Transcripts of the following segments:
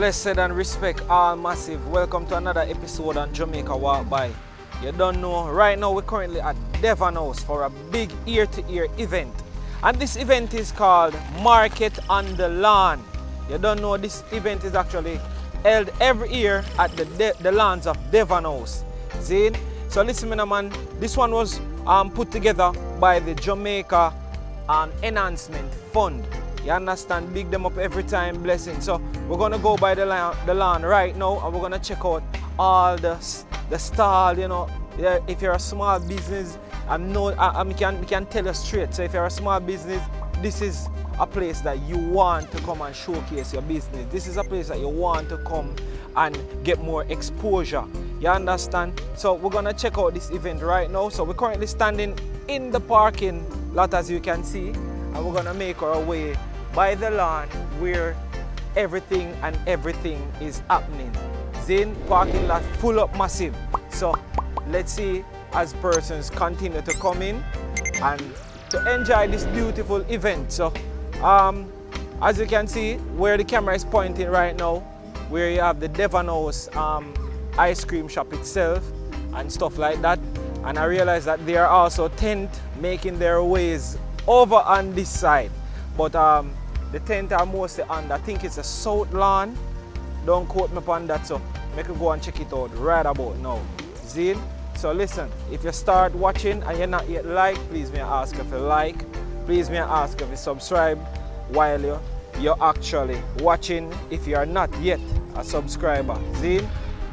Blessed and respect all massive. Welcome to another episode on Jamaica Walk By. You don't know, right now we're currently at Devon House for a big ear-to-ear event. And this event is called Market on the Lawn. You don't know, this event is actually held every year at the lawns of Devon House. See? So listen, man, this one was put together by the Jamaica Enhancement Fund. You understand? Big them up every time, blessing. So we're gonna go by the lawn right now, and we're gonna check out all the stall. You know, yeah, if you're a small business, we can tell you straight. So if you're a small business, this is a place that you want to come and showcase your business. This is a place that you want to come and get more exposure. You understand? So we're gonna check out this event right now. So we're currently standing in the parking lot, as you can see, and we're gonna make our way by the lawn where everything is happening. Zin parking lot full up massive. So let's see as persons continue to come in and to enjoy this beautiful event. So as you can see where the camera is pointing right now, where you have the Devon House ice cream shop itself and stuff like that. And I realize that there are also tents making their ways over on this side. But the tent are mostly on, I think it's a south lawn. Don't quote me on that, so make you go and check it out right about now. Zin? So listen, if you start watching and you're not yet like, please may I ask if you like. Please may I ask if you subscribe while you're actually watching, if you are not yet a subscriber. Zin?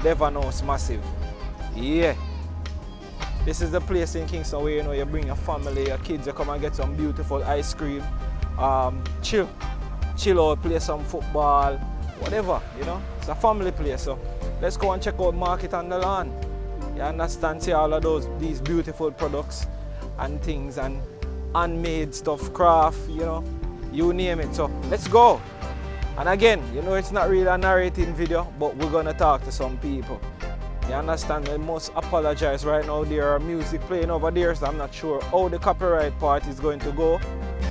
Devon House massive. Yeah. This is the place in Kingston where you bring your family, your kids, you come and get some beautiful ice cream. Chill out, play some football, whatever, It's a family place, so let's go and check out Market on the Lawn. You understand? See all of these beautiful products and things and handmade stuff, craft, you name it. So let's go. And again, it's not really a narrating video, but we're gonna talk to some people. You understand? I must apologize right now. There are music playing over there, so I'm not sure how the copyright part is going to go.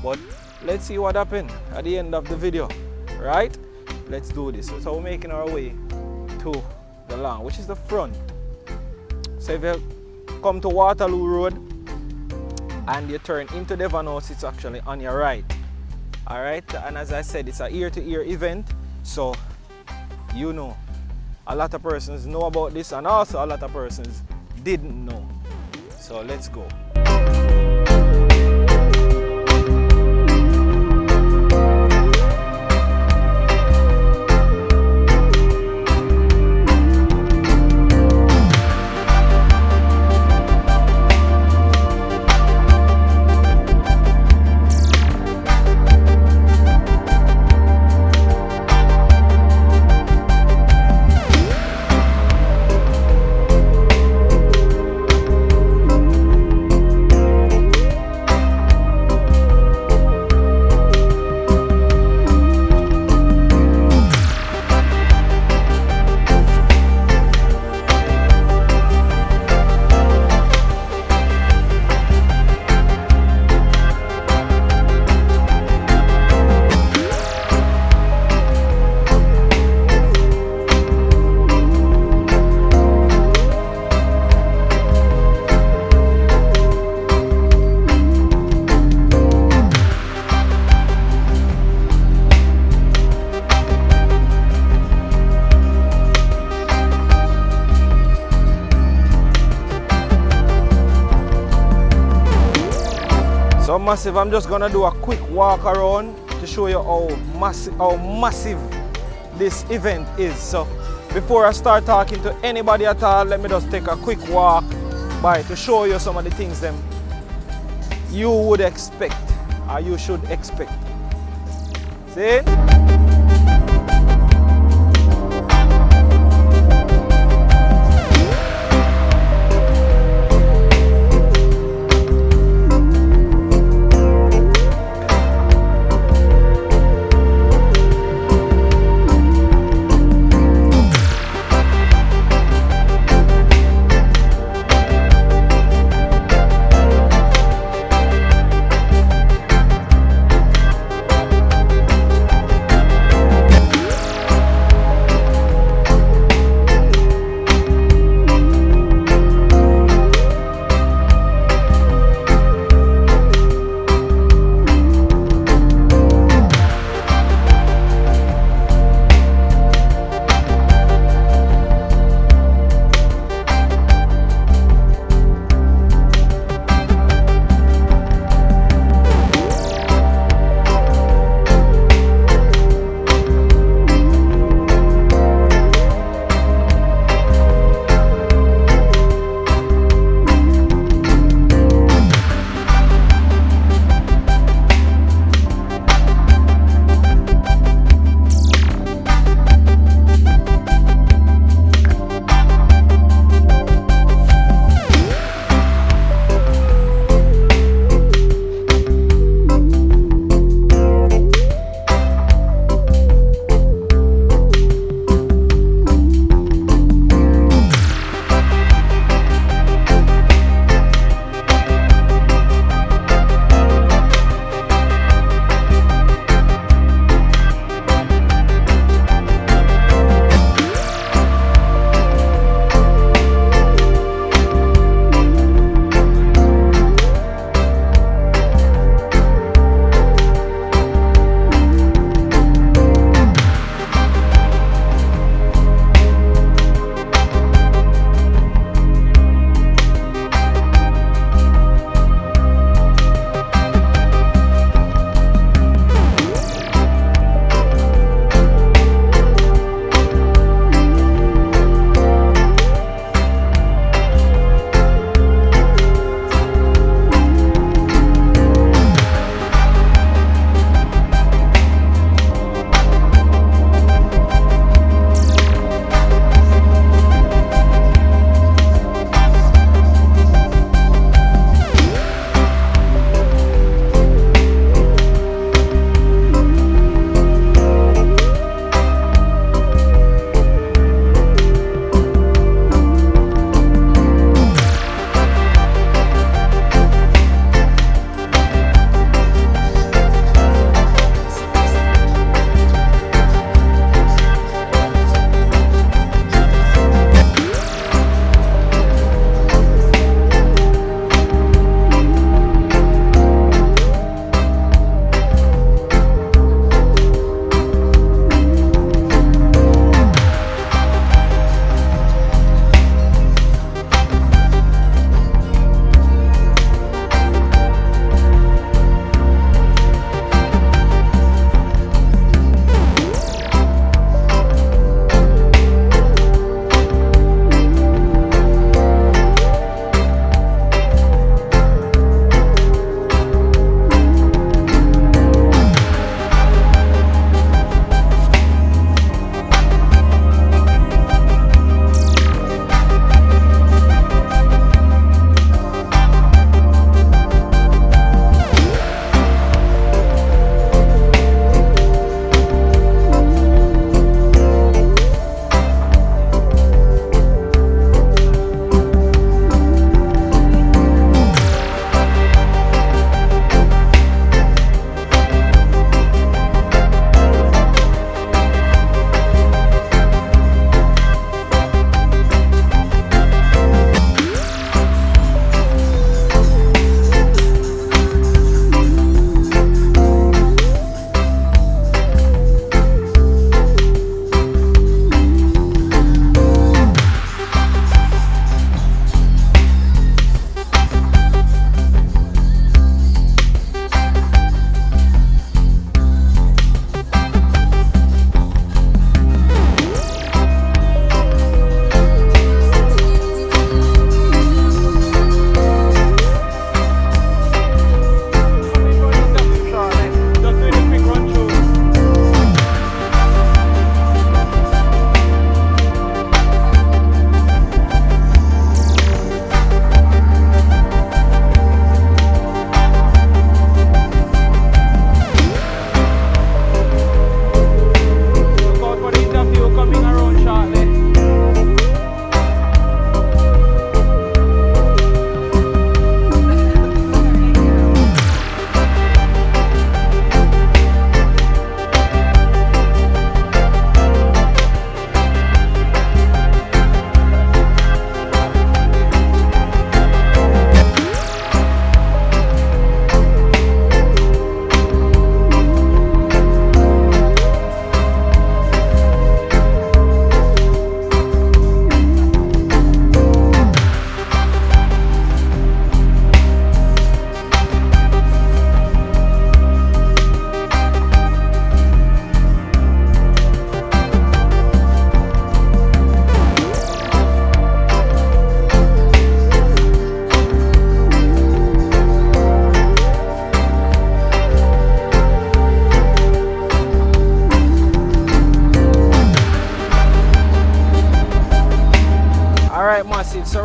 But let's see what happens at the end of the video, right? Let's do this. So we're making our way to the lawn, which is the front. So if you come to Waterloo Road and you turn into Devon House, it's actually on your right. All right, and as I said, it's an ear-to-ear event, so a lot of persons know about this, and also a lot of persons didn't know. So let's go. So massive, I'm just gonna do a quick walk around to show you how massive this event is. So before I start talking to anybody at all, let me just take a quick walk by to show you some of the things them you would expect, or you should expect. See?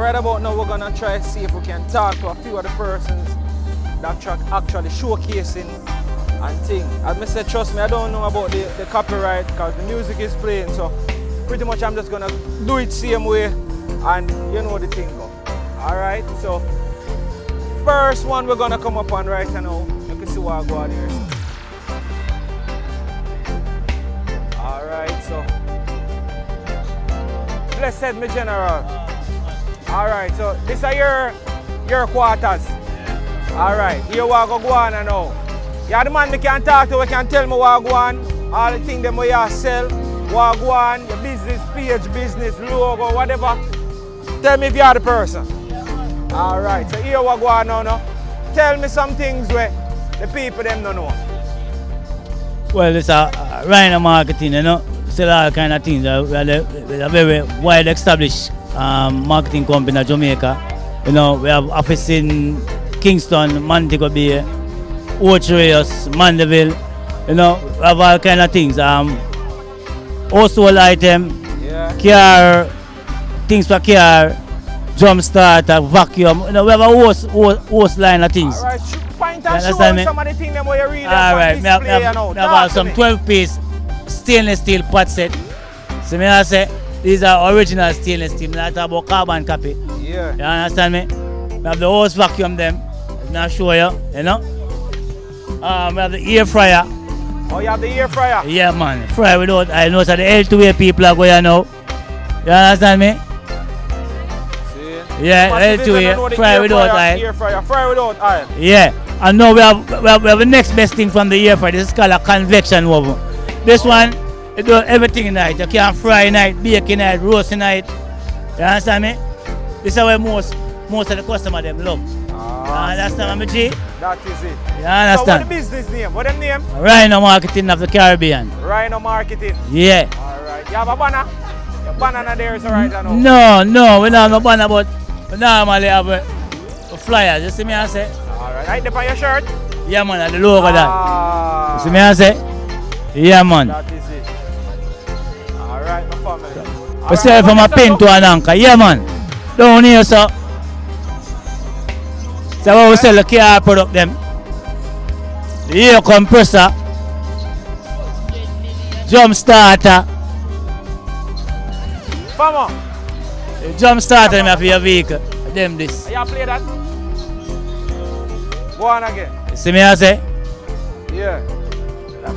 right about now we're gonna try to see if we can talk to a few of the persons that actually showcasing and thing. As I said, trust me, I don't know about the copyright because the music is playing, so pretty much I'm just gonna do it same way and you know the thing go. Alright, so first one we're gonna come up on right now. You can see what I go on here. Alright, so blessed me general. Alright, so this are your quarters. Alright, here we go on now. You're the man we can talk to, we can tell me what go on, all the things them we sell, what go on, your business page, business logo, whatever. Tell me if you're the person. Alright, so here we go on now. Tell me some things where the people them don't know. Well, it's a Rhino marketing, you know, sell all kind of things. We're a very wide established marketing company in Jamaica. You know, we have office in Kingston, Montego Bay, Ocho Mandeville, you know, we have all kind of things. Household item, car, things for car, jump starter, vacuum. You know, we have a host line of things. Alright, point and show some of the things that you really have on display. We have some 12-piece stainless steel pot set. So I say, these are original stainless steel, not about carbon copy. Yeah. You understand me? We have the hose vacuum them. I'll show you, you know. We have the air fryer. Oh, you have the air fryer? Yeah, man. Fry without oil. Know so the L2A people are going now. You understand me? See? Yeah, L2A. Fry without oil. Air fryer. Fry without oil. Yeah. And now we have the next best thing from the air fryer. This is called a convection oven. This one, it does everything in it. You can fry in it, bake in it, roast in it. You understand me? This is where most of the customers them love. You understand me, G? That is it. You understand? So what the business name? What them name? Rhino Marketing of the Caribbean. Rhino Marketing. Yeah. Alright. You have a banner? Your banner there is alright now? No, we don't have no banner, but we normally have a flyer. You see me I say? Alright. Right there on your shirt? Yeah, man, the logo that. You see me I say? Yeah, man. That is it. Alright, my family. We sell from a pin to an anchor. Yeah, man. Down here, sir. So we sell the car product them. The air compressor, jump starter. Farmer. The jump starter them for your vehicle. Them this. You play that? Go on again. You see me I say? Yeah.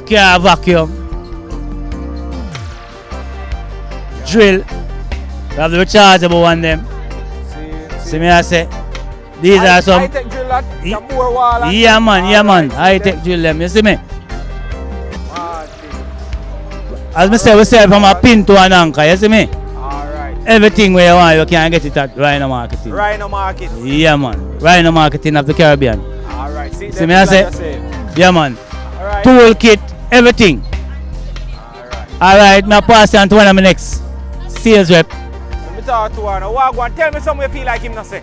Car vacuum. Drill. We have the rechargeable one them. See me I say? These are some high-tech drill that, the more wall and yeah man, high-tech drill them, you see me? As I say, we sell from a pin to an anchor, you see me? Alright. Everything where you want, you can get it at Rhino Marketing. Rhino Market. Yeah man, Rhino Marketing of the Caribbean. Alright, See me I say? Yeah man. Alright. Tool kit, everything. Alright, now pass on to one of my next sales rep. Let me talk to one. What tell me something you feel like him not say.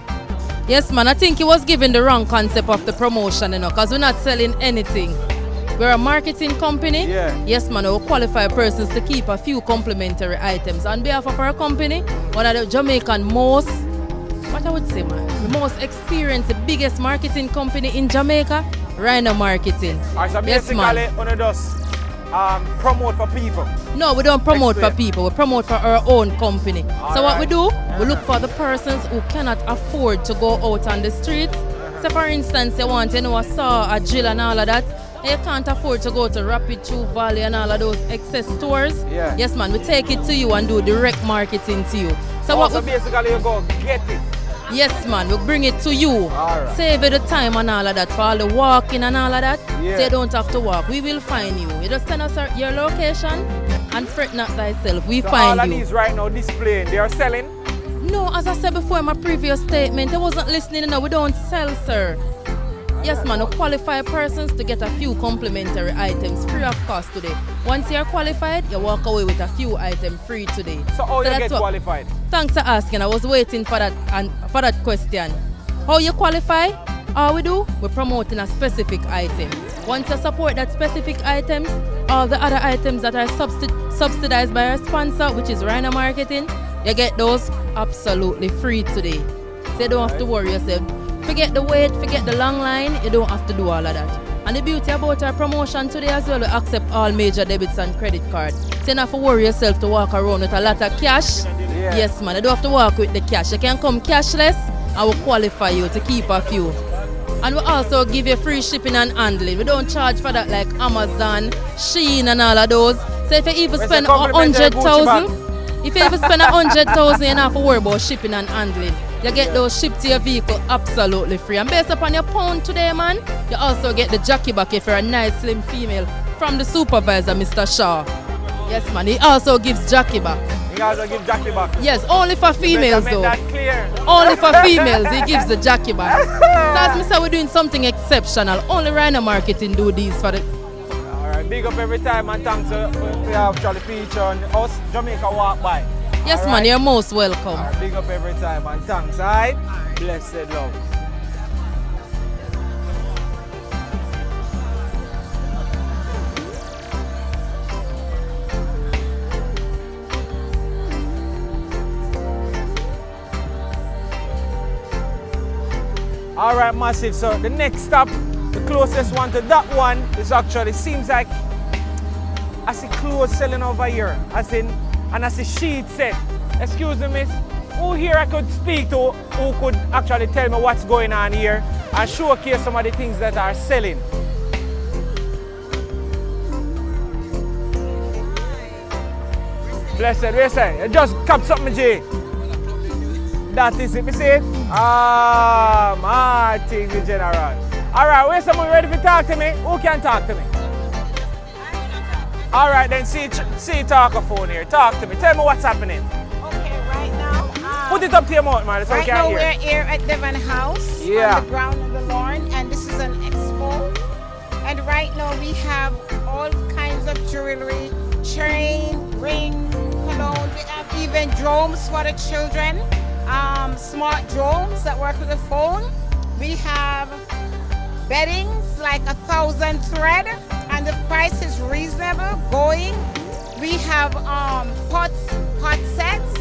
Yes, man, I think he was given the wrong concept of the promotion, you know, because we're not selling anything. We're a marketing company. Yeah. Yes, man, we qualify persons to keep a few complimentary items. On behalf of our company, one of the Jamaican most, what I would say, man, the most experienced, the biggest marketing company in Jamaica, Rhino Marketing. Alright, so Yes, basically, man. one of those promote for people. No, we don't promote Explain. for people. We promote for our own company. So what we Alright. do, we look for the persons who cannot afford to go out on the streets. So for instance, you want, you know, a saw, a drill and all of that. And you can't afford to go to Rapid, True Valley and all of those excess stores. Yeah. Yes, man, we take it to you and do direct marketing to you. So what So we, basically you go get it. yes, man, we bring it to you. Alright. Save you the time and all of that for all the walking and all of that. Yeah. So you don't have to walk. We will find you. You just send us your location and fret not thyself. We So find all of you. these right now displaying, they are selling. No, as I said before in my previous statement, I wasn't listening. No, we don't sell, sir. Yes, man, we qualify persons to get a few complimentary items free of cost today. Once you're qualified, you walk away with a few items free today. So how you that's get what- qualified? Thanks for asking. I was waiting for that and for that question. How you qualify? All we do, we're promoting a specific item. Once you support that specific item, all the other items that are subsidized by our sponsor, which is Rhino Marketing, you get those absolutely free today. So you don't have to worry yourself. Forget the wait, forget the long line, you don't have to do all of that. And the beauty about our promotion today as well, we accept all major debits and credit cards. So you don't have to worry yourself to walk around with a lot of cash. Yeah. Yes, man, you don't have to walk with the cash. You can come cashless and we'll qualify you to keep a few. And we also give you free shipping and handling. We don't charge for that like Amazon, Shein and all of those. So if you even spend 100,000, if you even spend 100,000, you don't have to worry about shipping and handling. You get those shipped to your vehicle absolutely free. And based upon your pound today, man, you also get the jockey back if you're a nice slim female from the supervisor, Mr. Shaw. Yes, man, he also gives jockey back. He also gives jockey back. Yes, only for females make though. that clear. Only for females, he gives the jockey back. So as I said, we're doing something exceptional. Only Rhino Marketing do these for the... Alright, big up every time and thanks for actually feature on us Jamaica Walk By. Yes, man, you're most welcome. Alright, big up every time and thanks, alright? Blessed love. Alright, massive. So the next stop, the closest one to that one is actually, seems like I see clothes selling over here. And I see sheet set. Excuse me, miss. Who here I could speak to who could actually tell me what's going on here and showcase some of the things that are selling? Blessed, what you say? You just cap something, G. That is it, you see? Martin the General. Alright, where's someone ready to talk to me? Who can talk to me? Alright then, see talk a phone here. Talk to me. Tell me what's happening. Okay, right now. Put it up to your mouth, man, so I Right can now hear. we're here at Devon House Yeah. on the ground of the lawn, and this is an expo. And right now we have all kinds of jewelry, chain, rings, cologne. We have even drones for the children. Smart drones that work with the phone. We have beddings like 1,000 thread, and the price is reasonable going. We have pot sets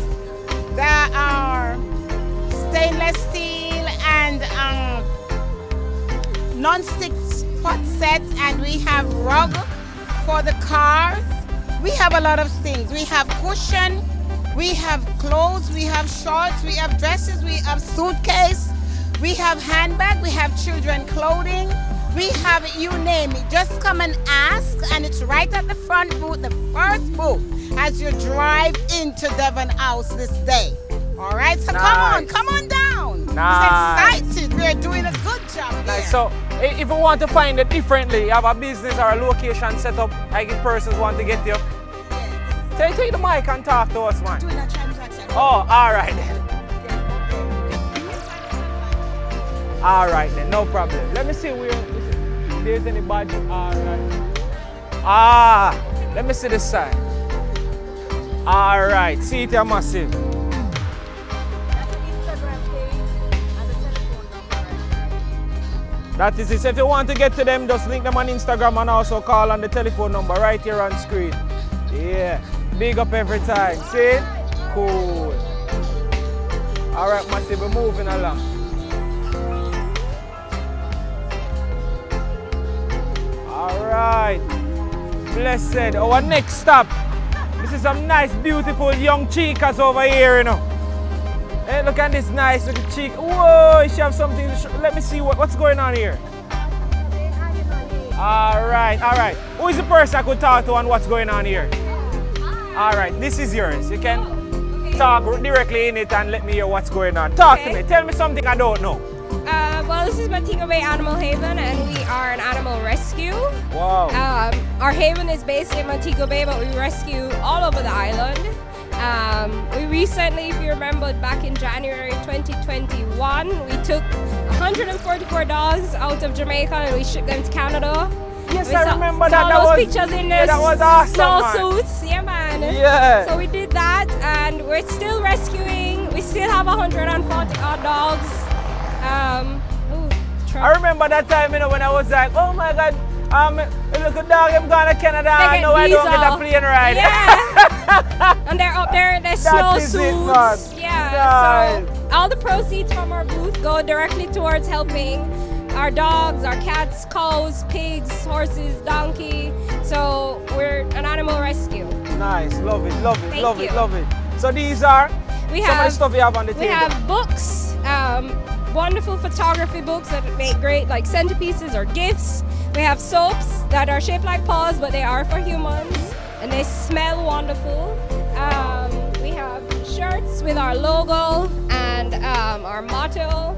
that are stainless steel and non-stick pot sets, and we have rug for the cars. We have a lot of things. We have cushion. We have clothes, we have shorts, we have dresses, we have suitcase, we have handbag, we have children clothing, we have you name it. Just come and ask, and it's right at the front booth, the first booth, as you drive into Devon House this day. All right, so Nice. come on down. Nice. It's excited. We're doing a good job here. Nice. So, if you want to find it differently, you have a business or a location set up, like if persons want to get you. Take the mic and talk to us, man. Doing a transaction. Oh, alright then. Alright then, no problem. Let me see where if there's any badge. Alright. Let me see this side. Alright, see it here massive. That is it. So if you want to get to them, just link them on Instagram and also call on the telephone number right here on screen. Yeah. Big up every time. See? Cool. Alright, massive, we're moving along. Alright. Blessed. Our next stop. This is some nice, beautiful young chicas over here, you know. Hey, look at this nice little chick. Whoa, she have something to show. Let me see what's going on here. Alright. Who is the person I could talk to and what's going on here? Alright, this is yours. You can talk directly in it and let me hear what's going on. Talk to me. Tell me something I don't know. Well, this is Montego Bay Animal Haven, and we are an animal rescue. Wow. Our haven is based in Montego Bay, but we rescue all over the island. We recently, if you remember, back in January 2021, we took 144 dogs out of Jamaica and we shipped them to Canada. Yes, We I saw- remember saw that. those pictures in the that was awesome, snowsuits. Yeah, man. Yeah. So we did that, and we're still rescuing. We still have 140 odd dogs. I remember that time, you know, when I was like, oh my God, Look at dog, I'm going to Canada. They No, I don't visa. get a plane ride. Yeah. And they're up there in their That is it, man. snowsuits. Yeah. Nice. So all the proceeds from our booth go directly towards helping our dogs, our cats, cows, pigs, horses, donkey. So we're an animal rescue. Nice, love it, love it, Thank love it, you. love it. So these are We some of the have stuff you have on the we table. have books, wonderful photography books that make great like centerpieces or gifts. We have soaps that are shaped like paws, but they are for humans, and they smell wonderful. We have shirts with our logo and our motto.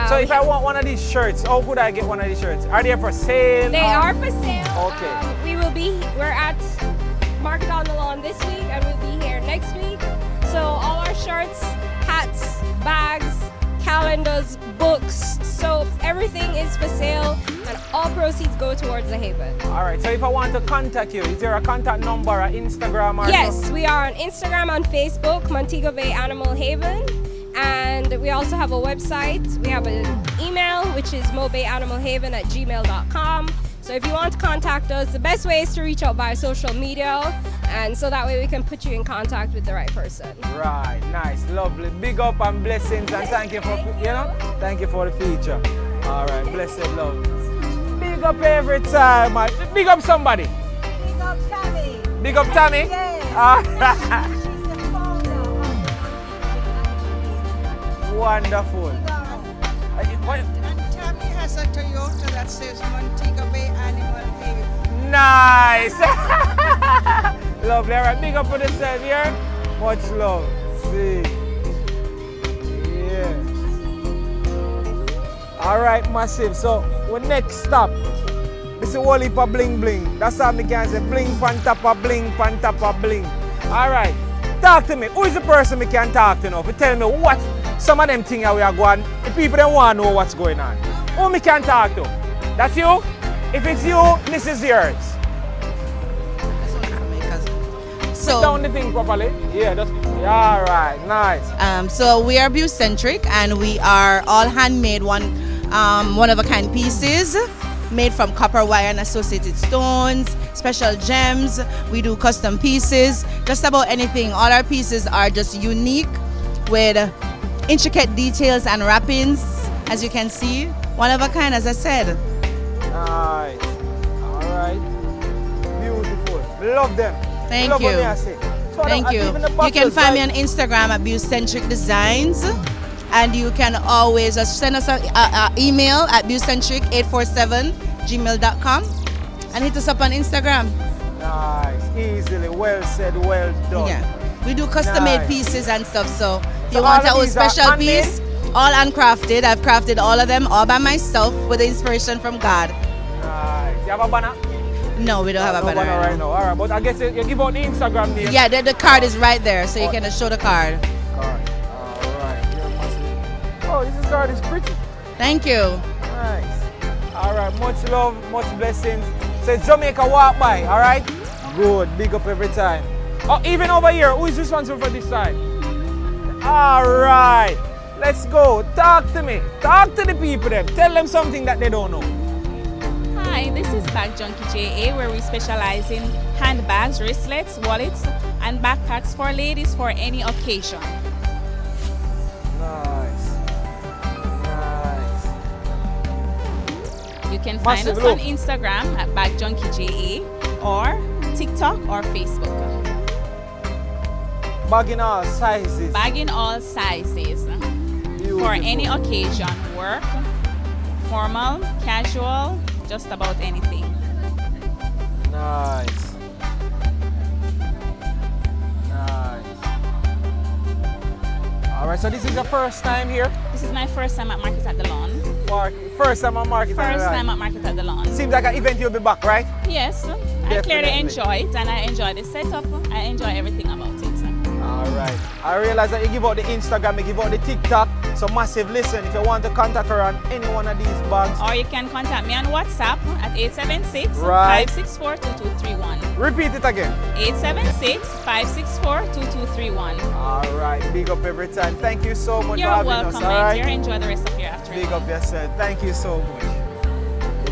So if I want one of these shirts, how could I get one of these shirts? Are they for sale? They are for sale. Okay. We're at Market on the Lawn this week, and we'll be here next week. So all our shirts, hats, bags, calendars, books, soaps, everything is for sale, and all proceeds go towards the Haven. All right, so if I want to contact you, is there a contact number or Instagram or Yes, we are on Instagram and Facebook, Montego Bay Animal Haven. And we also have a website. We have an email, which is mobayanimalhaven@gmail.com. So if you want to contact us, the best way is to reach out via social media, and so that way we can put you in contact with the right person. Right, nice, lovely. Big up and blessings, and thank you for, thank you for the feature. All right, blessed love. Big up every time, man. Big up somebody. Big up Tammy. Big up Tammy. Yes. She's the founder of Wonderful. What? And Tammy has a Toyota that says Montego Bay Animal Haven. Nice. Lovely. All right, big up for yourself here. Much love. See. Yeah. All right, massive. So, our next stop. This is a whole heap of bling bling. That's how we can say bling pan top of bling pan top of bling. All right. Talk to me. Who is the person we can talk to now? For tell me what some of them things we are going. The people that want to know what's going on. Who we can talk to? That's you? If it's you, this is yours. Sit down the thing properly. Yeah, that's all right. Nice. So we are view-centric, and we are all handmade, one-of-a-kind pieces made from copper wire and associated stones, special gems. We do custom pieces, just about anything. All our pieces are just unique with intricate details and wrappings, as you can see. One of a kind, as I said. Nice. All right. Beautiful. Love them. Thank Love you. what they are saying. So Thank you. even the You can bottles, find me right? on Instagram at View-Centric Designs, and you can always send us an email at viewcentric847@gmail.com and hit us up on Instagram. Nice. Easily. Well said. Well done. Yeah. We do custom-made Nice. pieces and stuff, so if So you want all of a these are special handmade? piece, all handcrafted. I've crafted all of them all by myself with the inspiration from God. Nice. You have a banner? No, we don't have a No banner banner right right now. now. All right, but I guess you give out the Instagram name. Yeah, the card is right there, so you can just show the card. Card. All right. Oh, this card is pretty. Thank you. Nice. All right. Much love, much blessings. So it's Jamaica walk by. All right. Good. Big up every time. Oh, even over here. Who is responsible for this side? All right. Let's go. Talk to me. Talk to the people then. Tell them something that they don't know. Hi, this is Bag Junkie JA, where we specialize in handbags, wristlets, wallets, and backpacks for ladies for any occasion. Nice. Nice. You can find Massive us look. on Instagram at Bag Junkie JA or TikTok or Facebook. Bag in all sizes. Bag in all sizes for Beautiful. any occasion, work, formal, casual, just about anything. Nice. Nice. All right, so this is your first time here? This is my first time at Market at the Lawn. First time on Market. First time at Market at the Lawn. Seems like an event you'll be back, right? Yes, I Definitely. clearly enjoy it, and I enjoy the setup. I enjoy everything about it. All right. I realize that you give out the Instagram, you give out the TikTok. So massive, listen, if you want to contact her on any one of these bags. Or you can contact me on WhatsApp at 876 Right. 564 2231. Repeat it again. 876 564 2231. All right. Big up every time. Thank you so much You're for having welcome, us. All my right. dear. Enjoy the rest of your afternoon. Big up yourself. Thank you so much.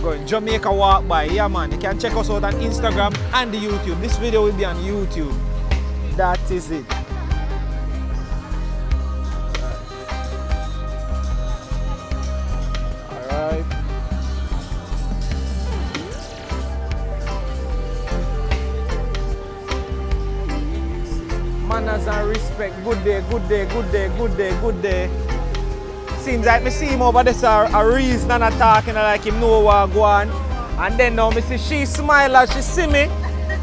going. Jamaica Walk By. Yeah, man. You can check us out on Instagram and the YouTube. This video will be on YouTube. That is it. Alright. Manners and respect. Good day, good day, good day, good day, good day. Seems like me see him over there, sir, a reason and a talking like him know what go on. And then now me see she smile as she see me.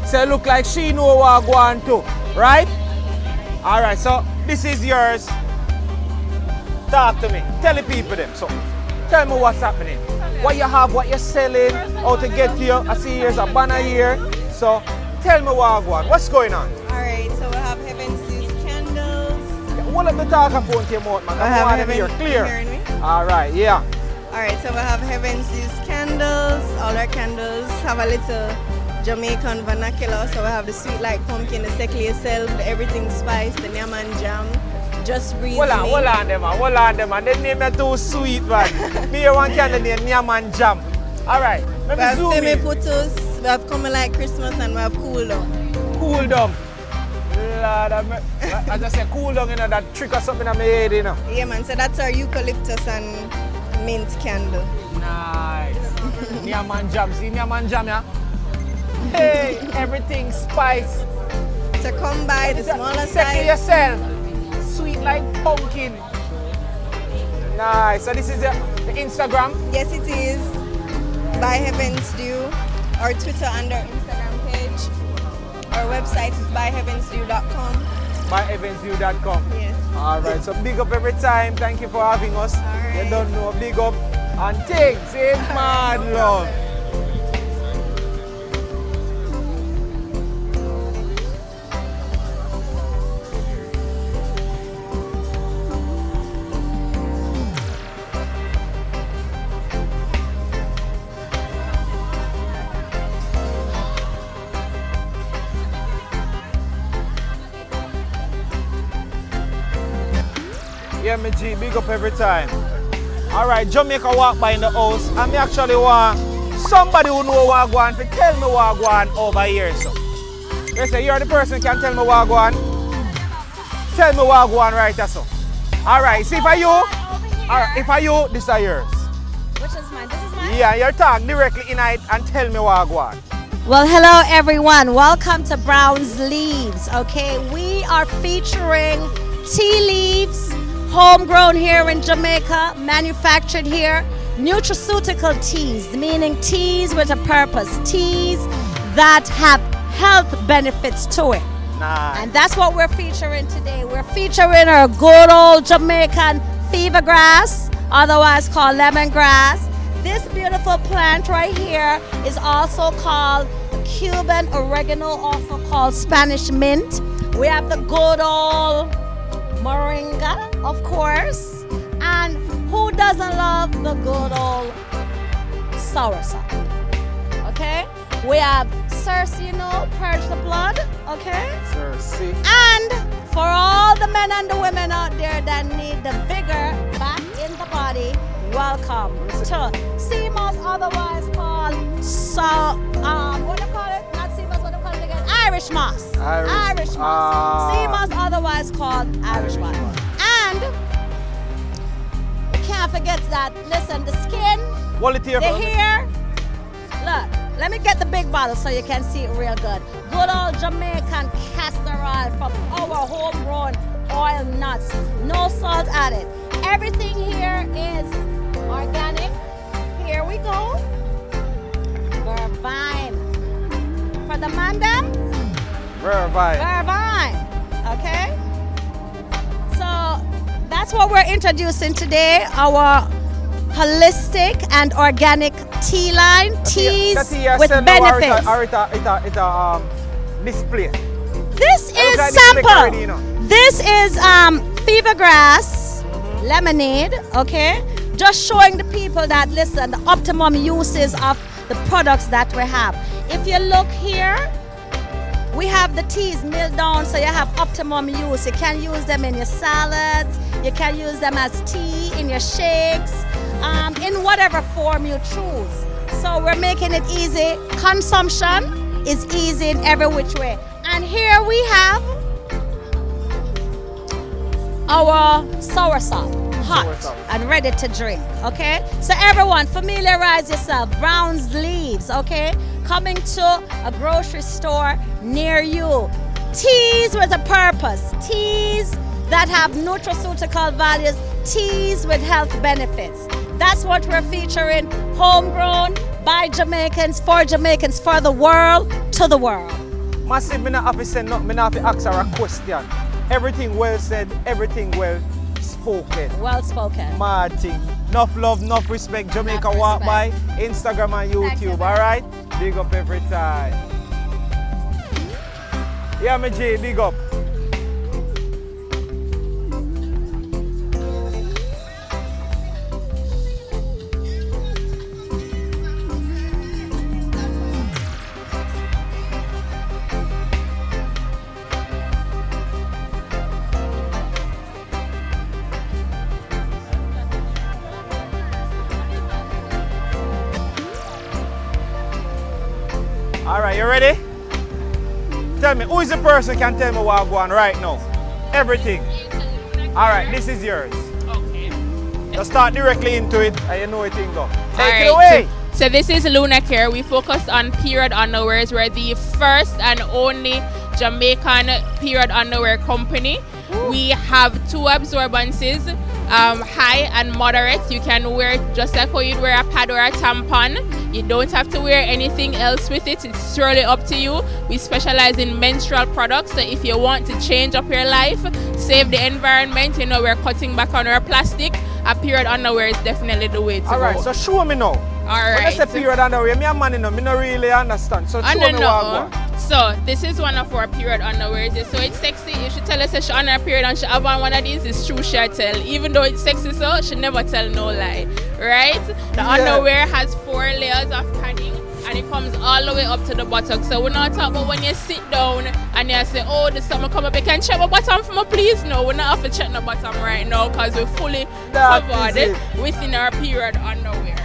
So it look like she know what go on too. Right? Alright, so this is yours. Talk to me. Tell the people them. So tell me what's happening. What you have, what you're selling, how to get here. I see here's a banner here. So tell me what go on. What's going on? Alright, so we have Heaven's candles. Hold up the talkaphone to your mouth, man. I have want to Heaven, hear clear. hearing me? Alright, yeah. Alright, so we have Heaven's candles. All our candles have a little Jamaican vernacular. So we have the sweet like pumpkin, the second yourself, the everything spice, the yam and jam. Just breathe Hold on them, man. Hold on them, man. They name it too sweet, man. Me here one candle named Yam and Jam. Alright, let We have me zoom in. putus, we have coming like Christmas, and we have cool down. Cool down. Lord, I just say cool down, you know, that trick or something in my head, you know. Yeah man, so that's our eucalyptus and mint candle. Nice. Yam and Jam. See Yam and Jam, yeah? Hey, everything spice. So come by the smaller Second size. yourself. Sweet like pumpkin. Nice. So this is the Instagram. Yes, it is. By Heaven's Dew. Our Twitter and our Instagram page. Our website is byheavensdew.com. Byheavensdew.com. Yes. Alright, so big up every time. Thank you for having us. Alright. You don't know, big up and things. It's mad love. Yeah, me G, big up every time. Alright, Jamaica Walk By in the house. And me actually want somebody who know what go on to tell me what go on over here. So they say you're the person who can tell me what go on. Tell me what go on right there, so. Alright, see if I you. Alright, if I you, this is yours. Which is mine? This is mine? Yeah, you're talk directly in it and tell me what go on. Well, hello everyone. Welcome to Brown's Leaves. Okay, we are featuring tea leaves, homegrown here in Jamaica, manufactured here. Nutraceutical teas, meaning teas with a purpose, teas that have health benefits to it. Nice. And that's what we're featuring today. We're featuring our good old Jamaican fever grass, otherwise called lemongrass. This beautiful plant right here is also called Cuban oregano, also called Spanish mint. We have the good old moringa, of course. And who doesn't love the good old soursop? Okay? We have Circe, you know, purge the blood, okay? Circe. And for all the men and the women out there that need the vigor back in the body, welcome to CMOS, otherwise called what do you call it? Not CMOS, what do you call it again? Irish moss. Irish moss. CMOS, otherwise called Irish moss. And we can't forget that, listen, the skin, the hair. Look, let me get the big bottle so you can see it real good. Good old Jamaican castor oil from our homegrown oil nuts. No salt added. Everything here is organic. Here we go. Vervine. For the mandem? Vervine. Vervine. Okay? So that's what we're introducing today. Our holistic and organic tea line, teas with benefits. Display. This is sample. This is fever grass lemonade, okay? Just showing the people that, listen, the optimum uses of the products that we have. If you look here, we have the teas milled down so you have optimum use. You can use them in your salads, you can use them as tea in your shakes, in whatever form you choose. So we're making it easy. Consumption is easy in every which way. And here we have our soursop, hot and ready to drink, okay? So everyone, familiarize yourself. Brown's leaves, okay? Coming to a grocery store near you. Teas with a purpose. Teas that have nutraceutical values. Teas with health benefits. That's what we're featuring. Homegrown by Jamaicans, for the world, to the world. Massive, me not have to say nothing, me not have to ask her a question. Everything well said, everything well spoken. Well spoken. Mad thing. Enough love, enough respect. Jamaica Walk By, Instagram and YouTube, alright? Big up every time. Yeah, me G, big up. All right, you ready? Tell me, who is the person who can tell me what I'm going right now? Everything. All right, this is yours. Okay. Just start directly into it and you know it can go. Take it All away. right, so this is Luna Care. We focus on period underwears. We're the first and only Jamaican period underwear company. Ooh. We have 2 absorbences, high and moderate. You can wear it just like how you'd wear a pad or a tampon. You don't have to wear anything else with it. It's surely up to you. We specialize in menstrual products, so if you want to change up your life, save the environment, you know, we're cutting back on our plastic, a period underwear is definitely the way to go. Alright, so show me now. Alright. When I say period underwear, me a man, you know, me not really understand. So show me what I want. So this is one of our period underwears. So it's sexy. If she tell us that she on her period and she have on one of these, it's true she'll tell. Even though it's sexy, so she never tell no lie. Right? The underwear has 4 layers of padding and it comes all the way up to the buttock. So we're not talking about when you sit down and you say, oh, this summer come up, you can check my bottom for me, please. No, we're not have to check the bottom right now because we're fully covered within our period underwear.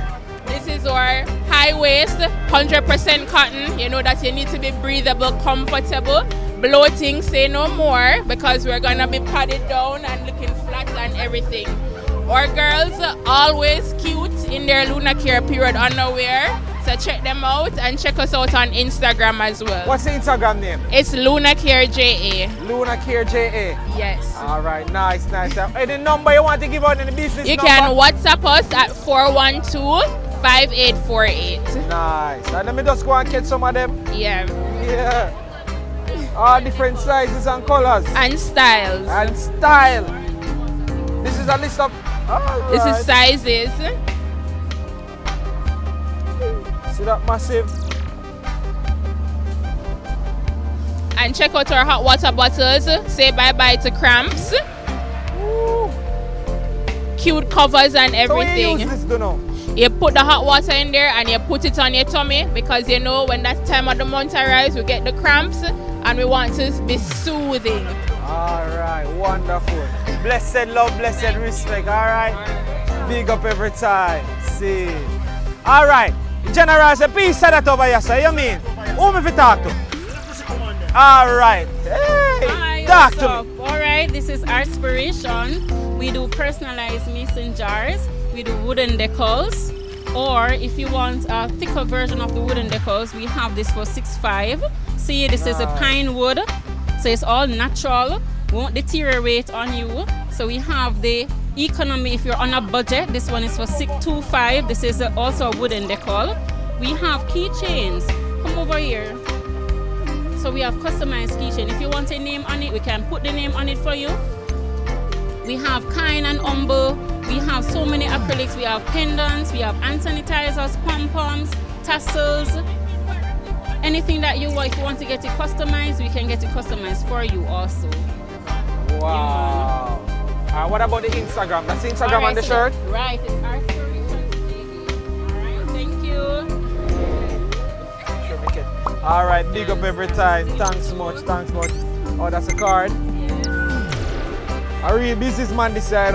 This is our high waist, 100% cotton. You know that you need to be breathable, comfortable. Bloating, say no more, because we're gonna be padded down and looking flat and everything. Our girls always cute in their Luna Care period underwear. So check them out and check us out on Instagram as well. What's the Instagram name? It's Luna Care JA. Luna Care JA. Yes. All right, nice. Any number you want to give out in the business? You can WhatsApp us at 412-5848. Nice. And let me just go and catch some of them. Yeah. All different sizes and colors. And styles. This is a list of... Right. This is sizes. See that massive? And check out our hot water bottles. Say bye-bye to cramps. Ooh. Cute covers and everything. So you use this, don't know? You put the hot water in there and you put it on your tummy because you know when that time of the month arrives, we get the cramps and we want to be soothing. All right, wonderful. Blessed love, blessed respect, all right? Big up every time. See. All right, General, say peace say that over here, sir. You mean? Who me fi talk to? All right. Hey, hi, talk to me. All right, this is Artspiration. We do personalized mason jars. We do wooden decals. Or if you want a thicker version of the wooden decals, we have this for $6.5. See, this is a pine wood. So it's all natural, won't deteriorate on you. So we have the economy if you're on a budget. This one is for $6.25. This is also a wooden decal. We have keychains. Come over here. So we have customized keychain. If you want a name on it, we can put the name on it for you. We have kind and humble. We have so many acrylics. We have pendants. We have hand sanitizers, pom-poms, tassels. Anything that you want, if you want to get it customized, we can get it customized for you also. Wow. What about the Instagram? That's the Instagram on the shirt? Right, it's Artspiration. All right, thank you. All right, big up every time. Thanks much. Oh, that's a card. A real businessman this side.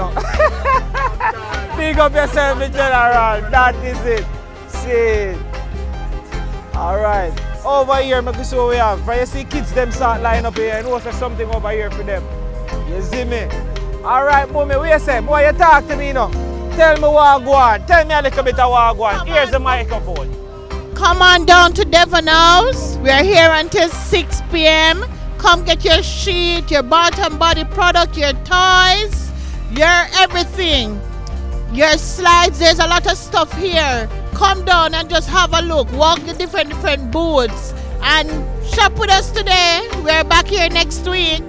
Big up yourself, General. That is it. See it. Alright. Over here, make see what we have. For you see kids them start line up here, you know there's something over here for them. You see me? Alright, mommy, what you say? Boy, you talk to me now. Tell me what go on. Tell me a little bit of what go on. Here's the microphone. Come on down to Devon House. We are here until 6 p.m. Come get your sheet, your bath and body product, your toys, your everything. Your slides, there's a lot of stuff here. Come down and just have a look. Walk the different booths and shop with us today. We're back here next week.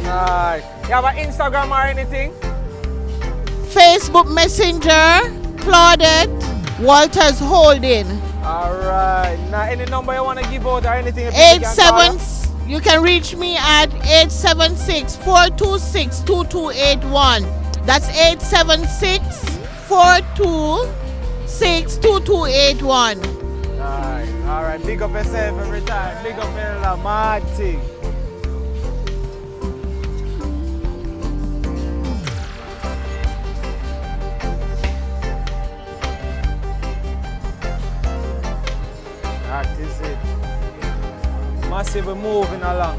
Nice. You have an Instagram or anything? Facebook Messenger, Claudette, Walters Holding. Alright. Now any number you want to give out or anything? 87. You can reach me at 876-426-2281. That's 876-426-2281. Alright, big up yourself every time. Big up your mad thing. That is it. Massive moving along.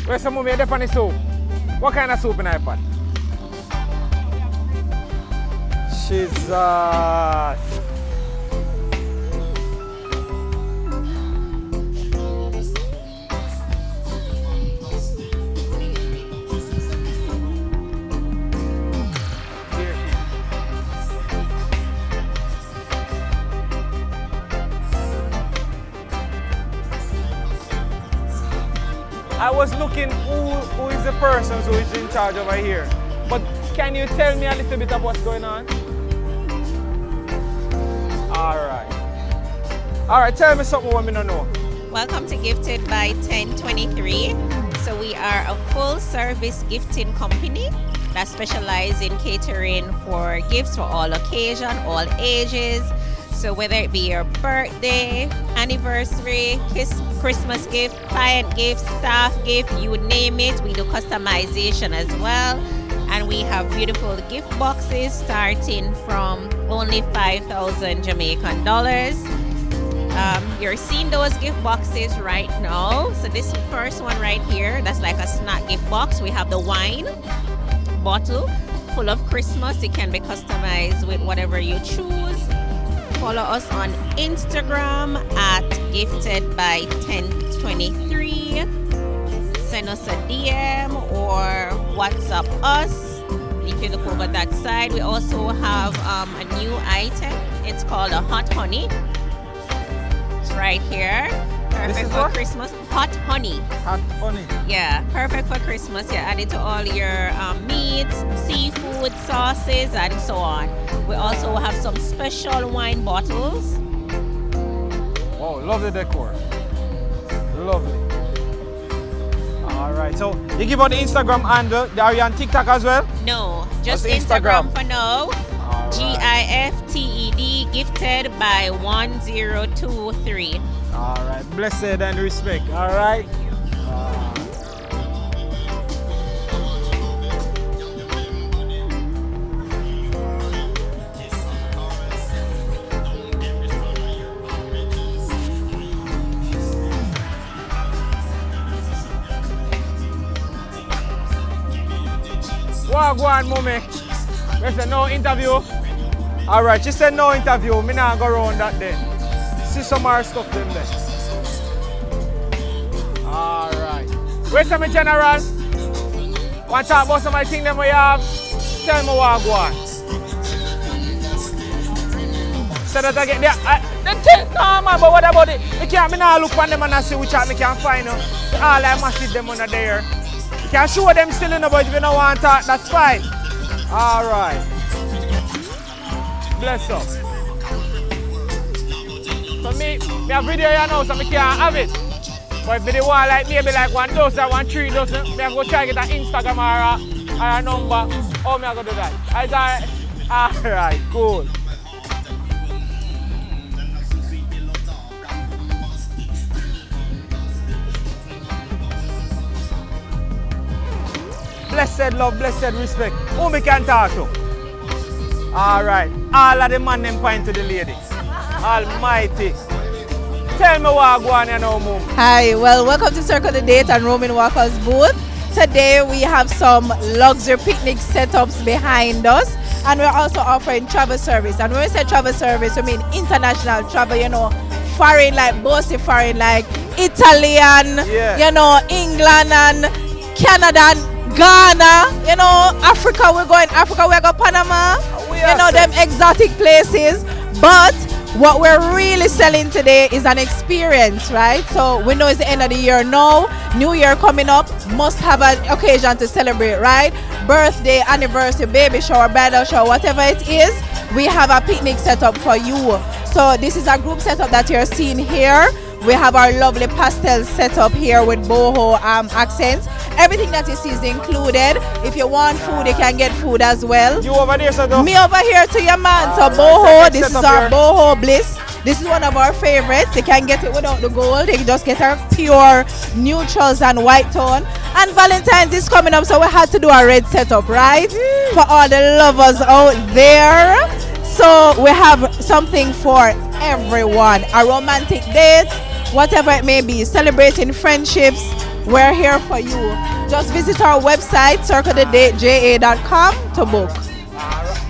Where's some mommy on the soup? What kind of soup in iPad? Jesus. I was looking who is the person who is in charge over here. But can you tell me a little bit of what's going on? Alright. Alright, tell me something what I don't know. Welcome to Gifted by 1023. So we are a full service gifting company that specializes in catering for gifts for all occasions, all ages. So whether it be your birthday, anniversary, Christmas gift, client gift, staff gift, you name it, we do customization as well. And we have beautiful gift boxes starting from only 5,000 Jamaican dollars. You're seeing those gift boxes right now. So this first one right here, that's like a snack gift box. We have the wine bottle full of Christmas. It can be customized with whatever you choose. Follow us on Instagram at giftedby1023. Send us a DM or WhatsApp us. If you look over that side, we also have a new item. It's called a hot honey. It's right here. Perfect for Christmas. Hot honey. Hot honey. Yeah, perfect for Christmas. You add it to all your meats, seafood, sauces, and so on. We also have some special wine bottles. Wow, love the decor. Lovely. Alright, so you give out the Instagram handle. Are you on TikTok as well? No, just Instagram for now. GIFTED, gifted by 1023. Alright, blessed and respect. Alright. What go on, mommy? We said no interview. Alright, she said no interview. Me not go around that day. See some more stuff them there. Alright. Where's some general? Want to talk about some of the things that we have? Tell me what go on. So that I get there. Then take no man, but what about it? I can't now look on them and see which I can find you. All I must see them under there. You can show them still in the but if you don't want to talk, that's fine. Alright. Bless up. So me have video here now, so I can't have it. But if they want like maybe like 1 dozen, 1 3 dozen, me have to go try to get an Instagram or a number. How me I go do that? Alright, cool. Blessed love, blessed respect. Who me can talk to? Alright. All of the man them point to the lady. Almighty. Tell me what go on here now, Mum. Hi, well, welcome to Circle the Date and Roman Walker's booth. Today we have some luxury picnic setups behind us, and we're also offering travel service. And when we say travel service, we mean international travel, you know, foreign, like bossy foreign, like Italian, you know, England and Canada and Ghana, you know, Africa, we're going Africa, we're going Panama, you know, them exotic places. But what we're really selling today is an experience, right? So we know it's the end of the year now, New Year coming up, must have an occasion to celebrate, right? Birthday, anniversary, baby shower, bridal shower, whatever it is, we have a picnic set up for you. So this is a group setup that you're seeing here. We have our lovely pastel setup here with boho accents. Everything that you see is included. If you want food, you can get food as well. You over there, so me over here to your man. So boho, this is our boho bliss. This is one of our favorites. You can get it without the gold. You can just get our pure neutrals and white tone. And Valentine's is coming up, so we had to do a red setup, right? For all the lovers out there. So we have something for everyone. A romantic date, whatever it may be, celebrating friendships, we're here for you. Just visit our website, circlethedateja.com to book.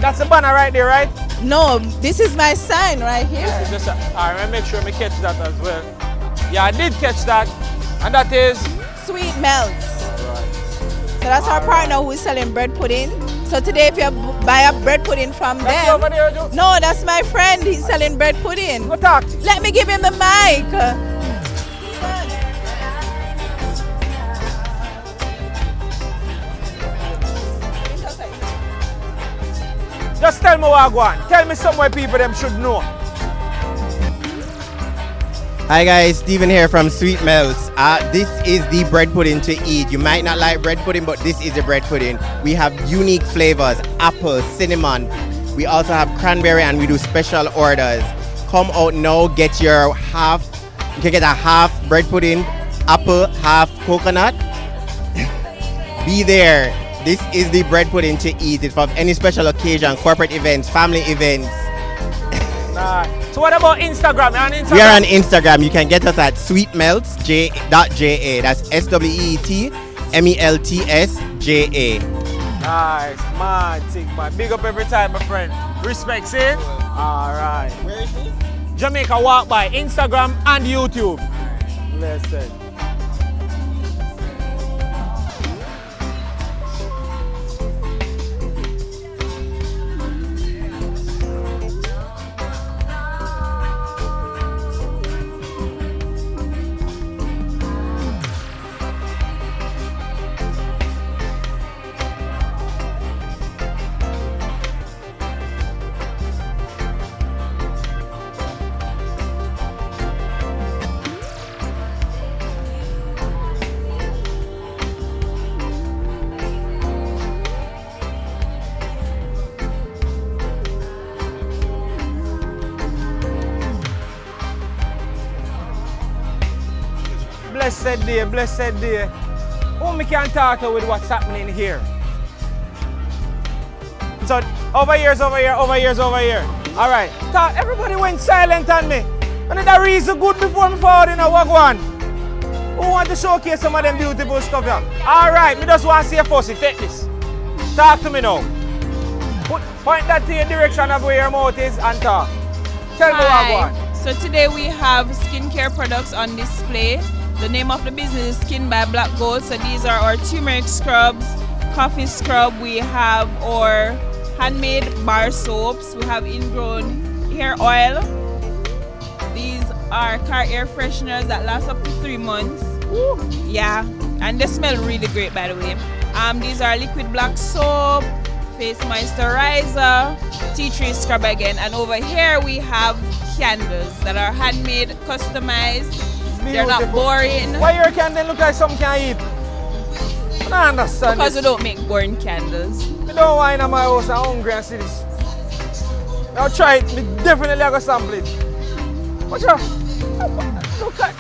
That's the banner right there, right? No, this is my sign right here. Alright, make sure I catch that as well. Yeah, I did catch that. And that is? Sweet Melts. Alright. So that's our partner who is selling bread pudding. So today if you buy a bread pudding from them. Over there, no, that's my friend. He's selling bread pudding. Go talk. Let me give him the mic. Just tell me what I go on. Tell me somewhere people them should know. Hi guys, Steven here from Sweet Melts. This is the bread pudding to eat. You might not like bread pudding, but this is the bread pudding. We have unique flavors, apple, cinnamon. We also have cranberry and we do special orders. Come out now, get your half, you can get a half bread pudding, apple, half coconut. Be there. This is the bread pudding to eat. It's for any special occasion, corporate events, family events. So what about Instagram? You're on Instagram? We are on Instagram. You can get us at sweetmelts.ja. That's SweetMeltsJA. Nice, man, man. Big up every time, my friend. Respect, see? Alright. Where is this? Jamaica Walk By, Instagram and YouTube. Blessed. Blessed day, blessed day. Who me can talk to with what's happening here? So over here. Alright. Everybody went silent on me. And that reason good before me forward in a wagwan. Who want to showcase some of them beautiful stuff here? Alright, me just want to see a fussy. Take this. Talk to me now. Point that to your direction of where your mouth is and talk. Tell me what wagwan. So today we have skincare products on display. The name of the business is Skin by Black Gold. So these are our turmeric scrubs, coffee scrub. We have our handmade bar soaps. We have ingrown hair oil. are car air fresheners that last up to 3 months. Yeah, and they smell really great, by the way. These are liquid black soap, face moisturizer, tea tree scrub again, and over here we have candles that are handmade, customized. They're not boring. Why your candle look like something can eat? I don't understand. Because this. we don't make boring candles. I don't wine in my house. I'm hungry and see this. I'll try it. Me definitely going to sample it. Watch out. Look at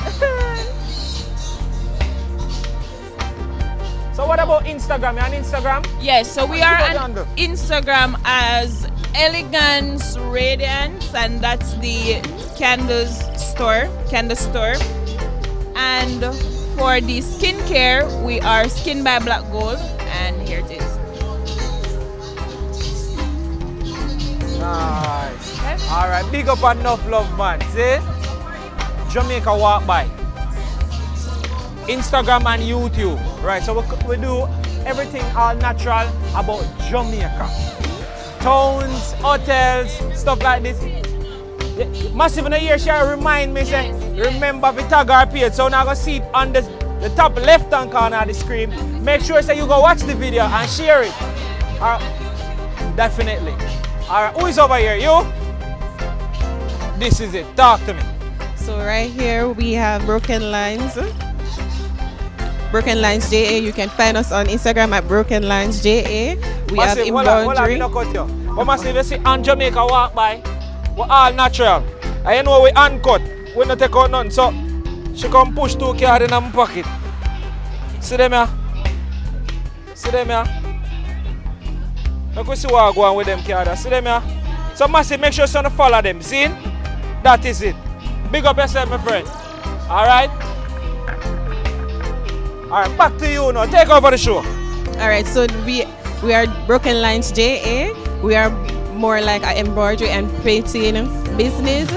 So what about Instagram? You on Instagram? Yes, so we are on Instagram as Elegance Radiance, and that's the candle store. And for the skincare, we are Skin by Black Gold, and here it is. Nice. Alright, big up and enough love, man. See? Jamaica walk by. Instagram and YouTube. Right, so we do everything all natural about Jamaica. Towns, hotels, stuff like this. Massive in the year, she remind me, say, remember the tag our page. So now I'm going to see it on the top left hand corner of the screen. Make sure say you go watch the video and share it. Definitely. Alright, who is over here? You? This is it. Talk to me. So right here we have Broken Lines. Broken Lines JA. You can find us on Instagram at Broken Lines JA. We have embroidery. But massive, you see on Jamaica walk by, we're all natural. And you know we uncut. We don't take out nothing. So she come push 2 cards in her pocket. See them here? See them here? Look, we see what go on with them cards. See them here? So massive, make sure you follow them. See? That is it. Big up yourself, my friend. Alright? Alright, back to you now. Take over the show. Alright, so we are Broken Lines JA. We are more like an embroidery and painting business.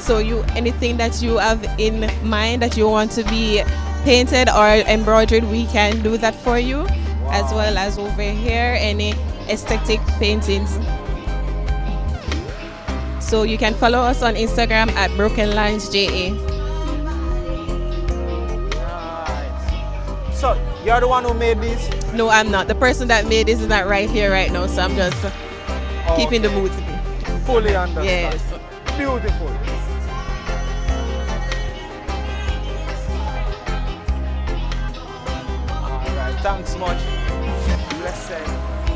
So anything that you have in mind that you want to be painted or embroidered, we can do that for you. Wow. As well as over here, any aesthetic paintings. So you can follow us on Instagram at Broken Lines JA. Nice. So you're the one who made this? No, I'm not. The person that made this is not right here right now, so I'm just keeping the mood. Fully understand. Yes. Beautiful. Alright, thanks much. Blessed.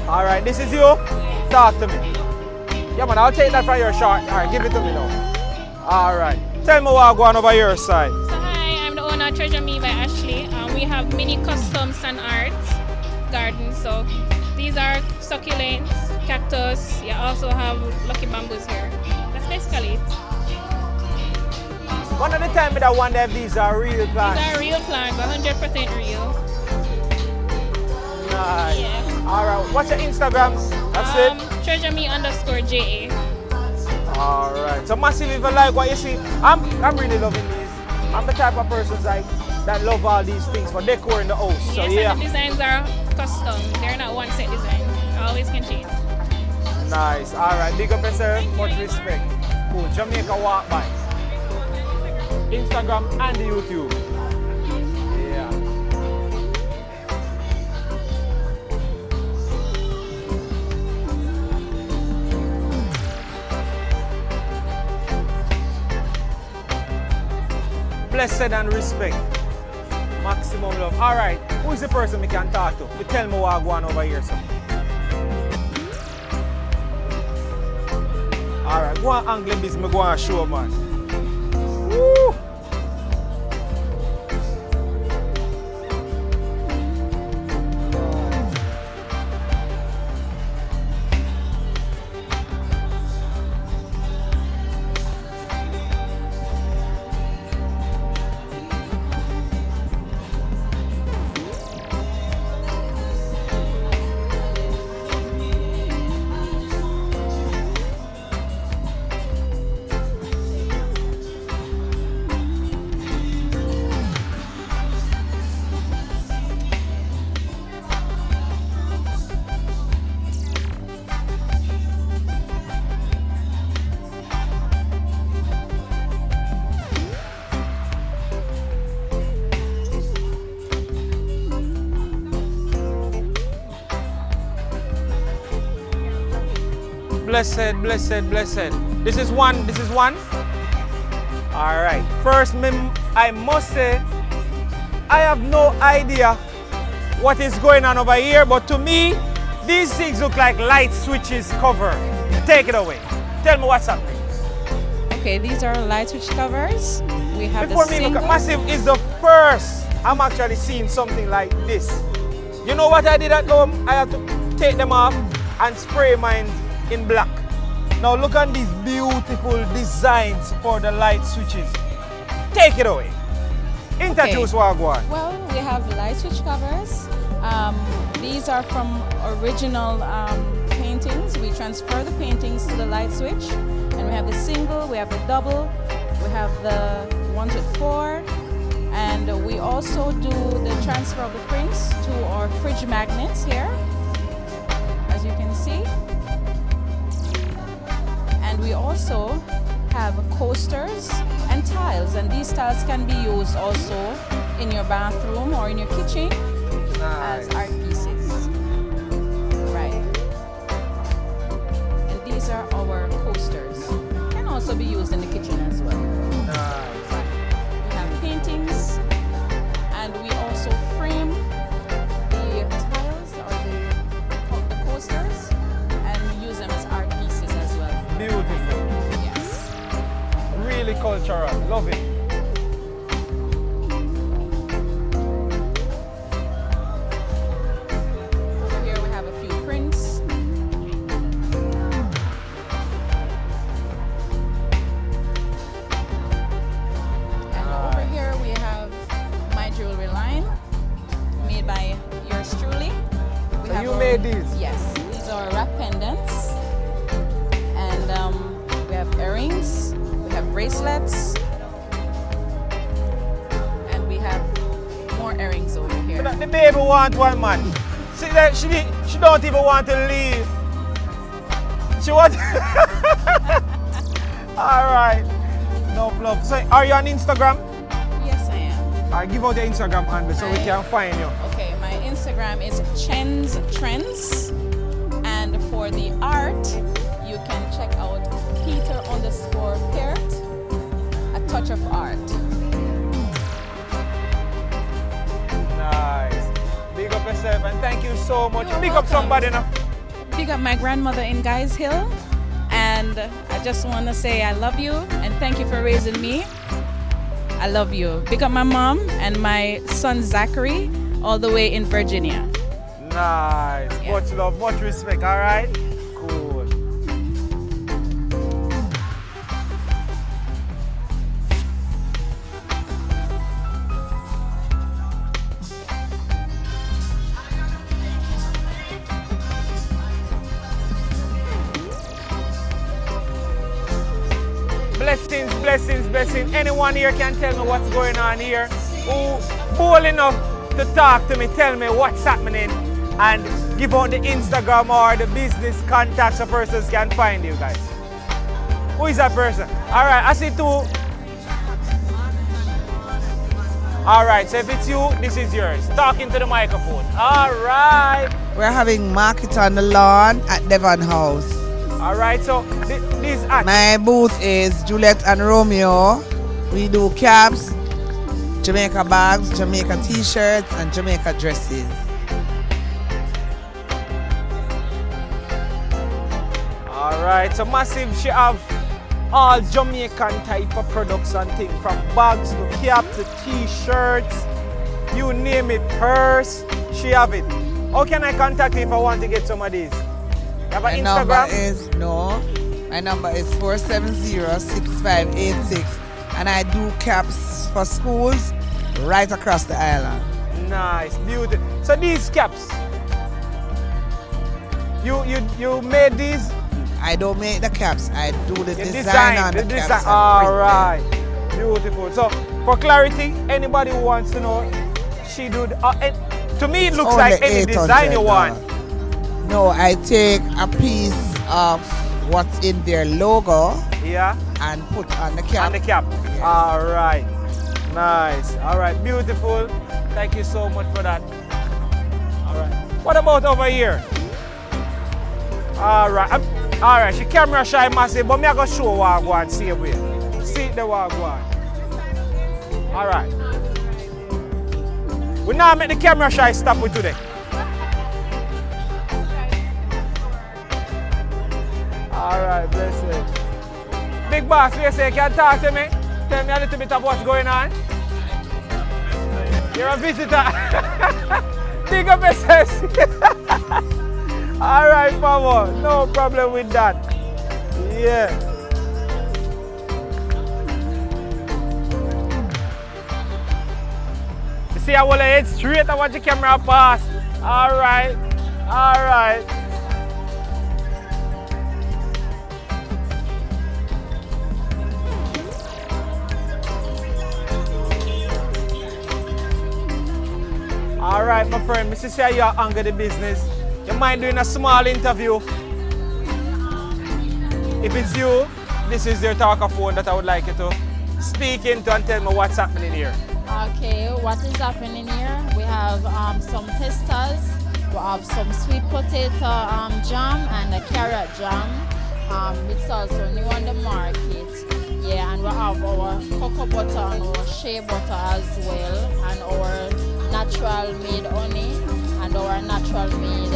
Alright, this is you. Talk to me. Yeah man, I'll take that from your shot. Alright, give it to me now. Alright. Tell me what go on over your side. So hi, I'm the owner of Treasure Me by Ashley. We have mini customs and arts gardens. So these are succulents, cactus. You also have lucky bamboos here. That's basically it. One of the time that I wonder if these are real plants. These are real plants, 100% real. Nice. Yeah. Alright, what's your Instagram? That's it? TreasureMe_JA. Alright, so massive if you like what you see. I'm really loving these. I'm the type of person that love all these things for decor in the house. Yes, so yeah. And the designs are custom. They're not one set design. Always can change. Nice. Alright, big up yourself. Much respect. Cool. Jamaica walk by. Instagram and YouTube. Yeah. Blessed and respect. Maximum love. Alright, who is the person we can talk to? You tell me what I go on over here, sir. Alright, go on angle this, me go on show, man. Woo! blessed, blessed, blessed. This is one. All right. First, I must say, I have no idea what is going on over here, but to me, these things look like light switches cover. Take it away. Tell me what's happening. Okay, these are light switch covers. We have Before the me, single. Massive is the first I'm actually seeing something like this. You know what I did at home? I had to take them off and spray mine in black. Now look at these beautiful designs for the light switches. Take it away. Introduce Wagwan. Well, we have light switch covers. These are from original paintings. We transfer the paintings to the light switch. And we have the single, we have the double, we have the ones with 4. And we also do the transfer of the prints to our fridge magnets here, as you can see. And we also have coasters and tiles, and these tiles can be used also in your bathroom or in your kitchen as art pieces. Right. And these are our coasters. Can also be used in the kitchen as well. We have paintings, and we also frame the tiles or the coasters and use them as art pieces as well. Beautiful. Yes. Really cultural. Love it. Over here we have a few prints. And over here we have my jewelry line, made by yours truly. We So have you our- made these? Yes. These are wrap pendants. And we have earrings, we have bracelets, and we have more earrings over here. But the baby want one, man. See that she don't even want to leave. She want. All right. No problem. So are you on Instagram? Yes, I am. All right, give out the Instagram handle so we can find you. Okay, my Instagram is Chen's Trends, and for the art, you can check out Peter_Peart, a touch of art. Nice. Big up yourself and thank you so much. You're Big up welcome. somebody now. Big up my grandmother in Guys Hill, and I just want to say I love you and thank you for raising me. I love you. Big up my mom and my son Zachary, all the way in Virginia. Nice. Much love, much respect. All right. Cool. Blessings, blessings, blessings. Anyone here can tell me what's going on here? Who bold enough to talk to me, tell me what's happening, and give out the Instagram or the business contacts so persons can find you guys. Who is that person? All right, I see 2. All right, so if it's you, this is yours. Talking to the microphone. All right. We're having market on the lawn at Devon House. All right, so these are... My booth is Juliet and Romeo. We do caps, Jamaica bags, Jamaica t-shirts, and Jamaica dresses. All right, so Massive, she have all Jamaican type of products and things, from bags to caps to t-shirts, you name it, purse, she have it. How can I contact you if I want to get some of these? You have an Instagram? My number is 470-6586, and I do caps for schools right across the island. Nice, beautiful. So these caps, you made these? I don't make the caps, I do the design on the caps. All right, beautiful. So for clarity, anybody who wants to know, she do. To me, it looks like any design you want. No, I take a piece of what's in their logo, and put on the cap. On the cap. Yes. All right, nice. All right, beautiful. Thank you so much for that. All right. What about over here? All right. Alright, she camera shy massive, but me I go show what I go and see way. See the what I go on. Alright. We now make the camera shy stop with today. Alright, bless it. Big boss, you say, can you talk to me? Tell me a little bit of what's going on. You're a visitor. Big up SS. Alright, Pamo. No problem with that. Yeah. You see, I will head straight. I watch the camera pass. Alright. Alright. Alright, my friend, Mrs. Say you are under the business. You mind doing a small interview? If it's you, this is your talker phone that I would like you to speak into and tell me what's happening here. Okay, what is happening here? We have some testers. We have some sweet potato jam and a carrot jam. It's also new on the market. Yeah, and we have our cocoa butter and our shea butter as well, and our natural made honey and our natural made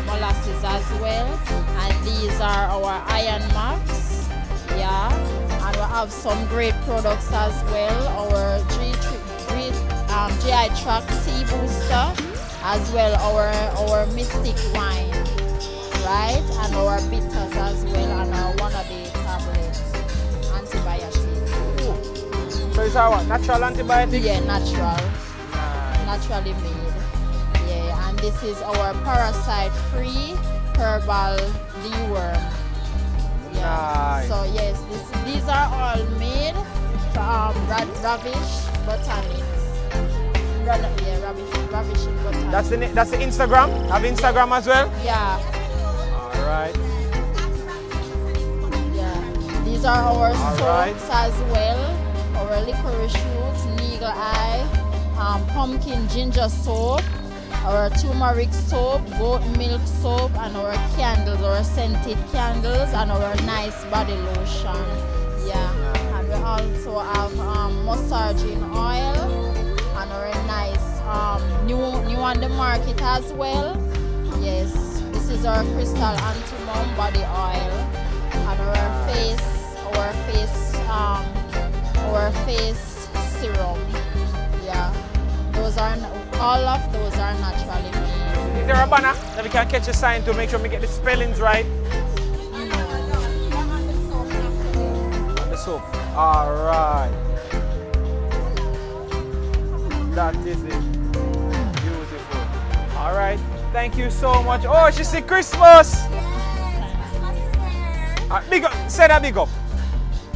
molasses as well. And these are our iron marks. Yeah, and we have some great products as well. Our GI track tea booster, as well our mystic wine, right? And our bitters as well, and our wannabe tablets, antibiotics. So is our what? Natural antibiotics? Yeah, natural. Naturally made. Yeah, and this is our parasite-free herbal deworm. Yeah. Nice. So yes, these are all made from Ravish Botanics. Yeah, Ravish Botanics. That's the Instagram? Have Instagram as well? Yeah. Alright. Yeah. These are our soaps right. as well. Our licorice roots, eagle eye, pumpkin ginger soap, our turmeric soap, goat milk soap, and our candles, our scented candles, and our nice body lotion. Yeah, and we also have massaging oil, and our nice new on the market as well. Yes, this is our crystal anti-mum body oil, and our face serum. Yeah, all of those are naturally made. Is there a banner that we can catch a sign to make sure we get the spellings right? On the soap. Alright. That is it. Beautiful. Alright. Thank you so much. Oh, she said Christmas. Big up. Say that big up.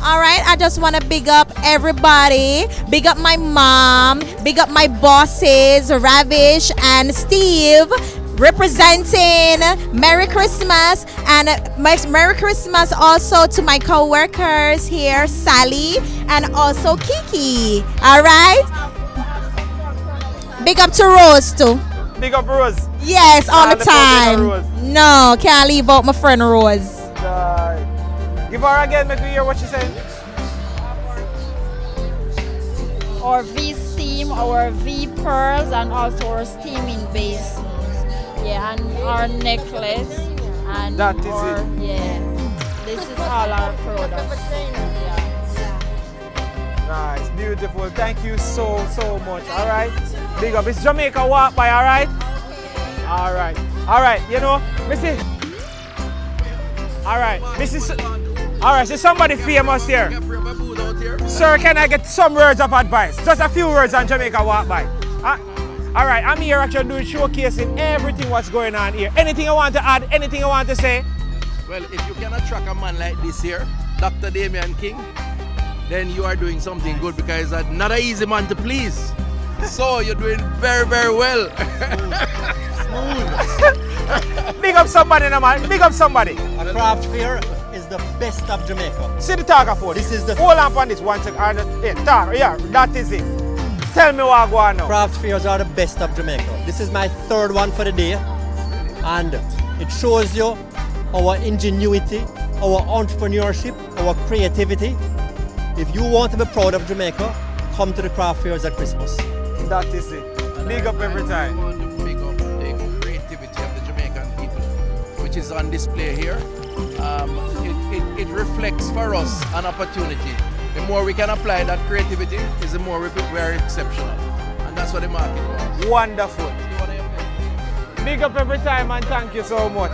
All right, I just want to big up everybody. Big up my mom. Big up my bosses, Ravish and Steve, representing Merry Christmas. And Merry Christmas also to my co-workers here, Sally and also Kiki. All right. Big up to Rose too. Big up Rose. Yes, all the time. No, can't leave out my friend Rose. Give her again, make me hear what she's saying. Our V-steam, our V-pearls, and also our steaming basins. Yeah, and our necklace. And that is it. Yeah, this is all our products. Yeah. Nice, beautiful. Thank you so much. All right. Big up. It's Jamaica Walk By, all right? All right. All right, you know, Missy. All right, Mrs. All right, so somebody famous here. Sir, can I get some words of advice? Just a few words on Jamaica Walk By. All right, I'm here actually doing showcasing everything what's going on here. Anything I want to add? Anything I want to say? Well, if you can attract a man like this here, Dr. Damian King, then you are doing something good because he's not an easy man to please. So you're doing very, very well. Big up somebody, man. Big up somebody. A craft fair is the best of Jamaica. See the talker for this is the hold on this one second. Yeah, that is it. Tell me what I go on now. Craft fairs are the best of Jamaica. This is my third one for the day, and it shows you our ingenuity, our entrepreneurship, our creativity. If you want to be proud of Jamaica, come to the craft fairs at Christmas. That is it. Big up every time. I want to big up the creativity of the Jamaican people, which is on display here. It reflects for us an opportunity. The more we can apply that creativity, is the more we're exceptional. And that's what the market wants. Wonderful. Big up every time and thank you so much.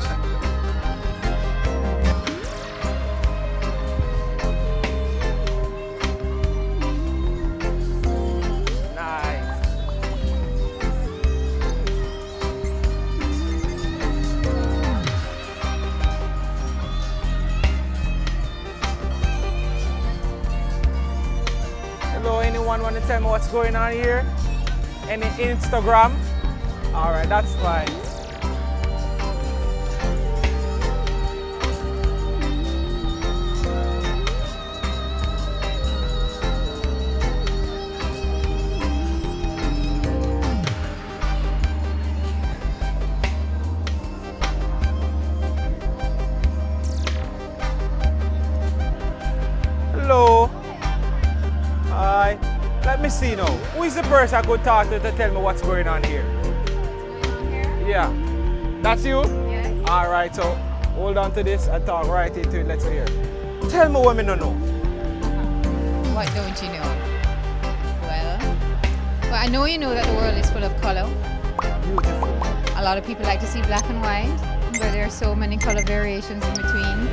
Hello, anyone want to tell me what's going on here? Any Instagram? All right, that's fine. Hello. Hi. Let me see now. Who is the person I could talk to tell me what's going on here? Yeah. That's you? Yes. All right, so hold on to this and talk right into it. Let's hear. Tell me what I don't know. What don't you know? Well, I know you know that the world is full of color. Beautiful. A lot of people like to see black and white, but there are so many color variations in between.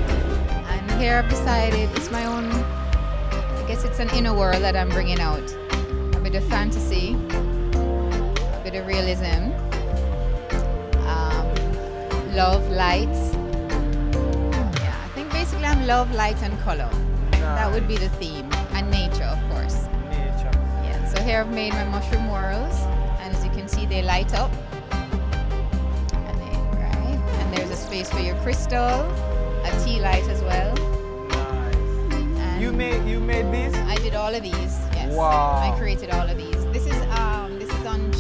And here I've decided it's my own, I guess it's an inner world that I'm bringing out. A bit of fantasy, a bit of realism, love, lights. Yeah, I think basically I'm love, light and color. Nice. That would be the theme. And nature, of course. Nature. Yeah, so here I've made my mushroom whorls, and as you can see, they light up. And there's a space for your crystal, a tea light as well. Nice. And You made these? I did all of these. Yes. Wow. I created all of these. This is on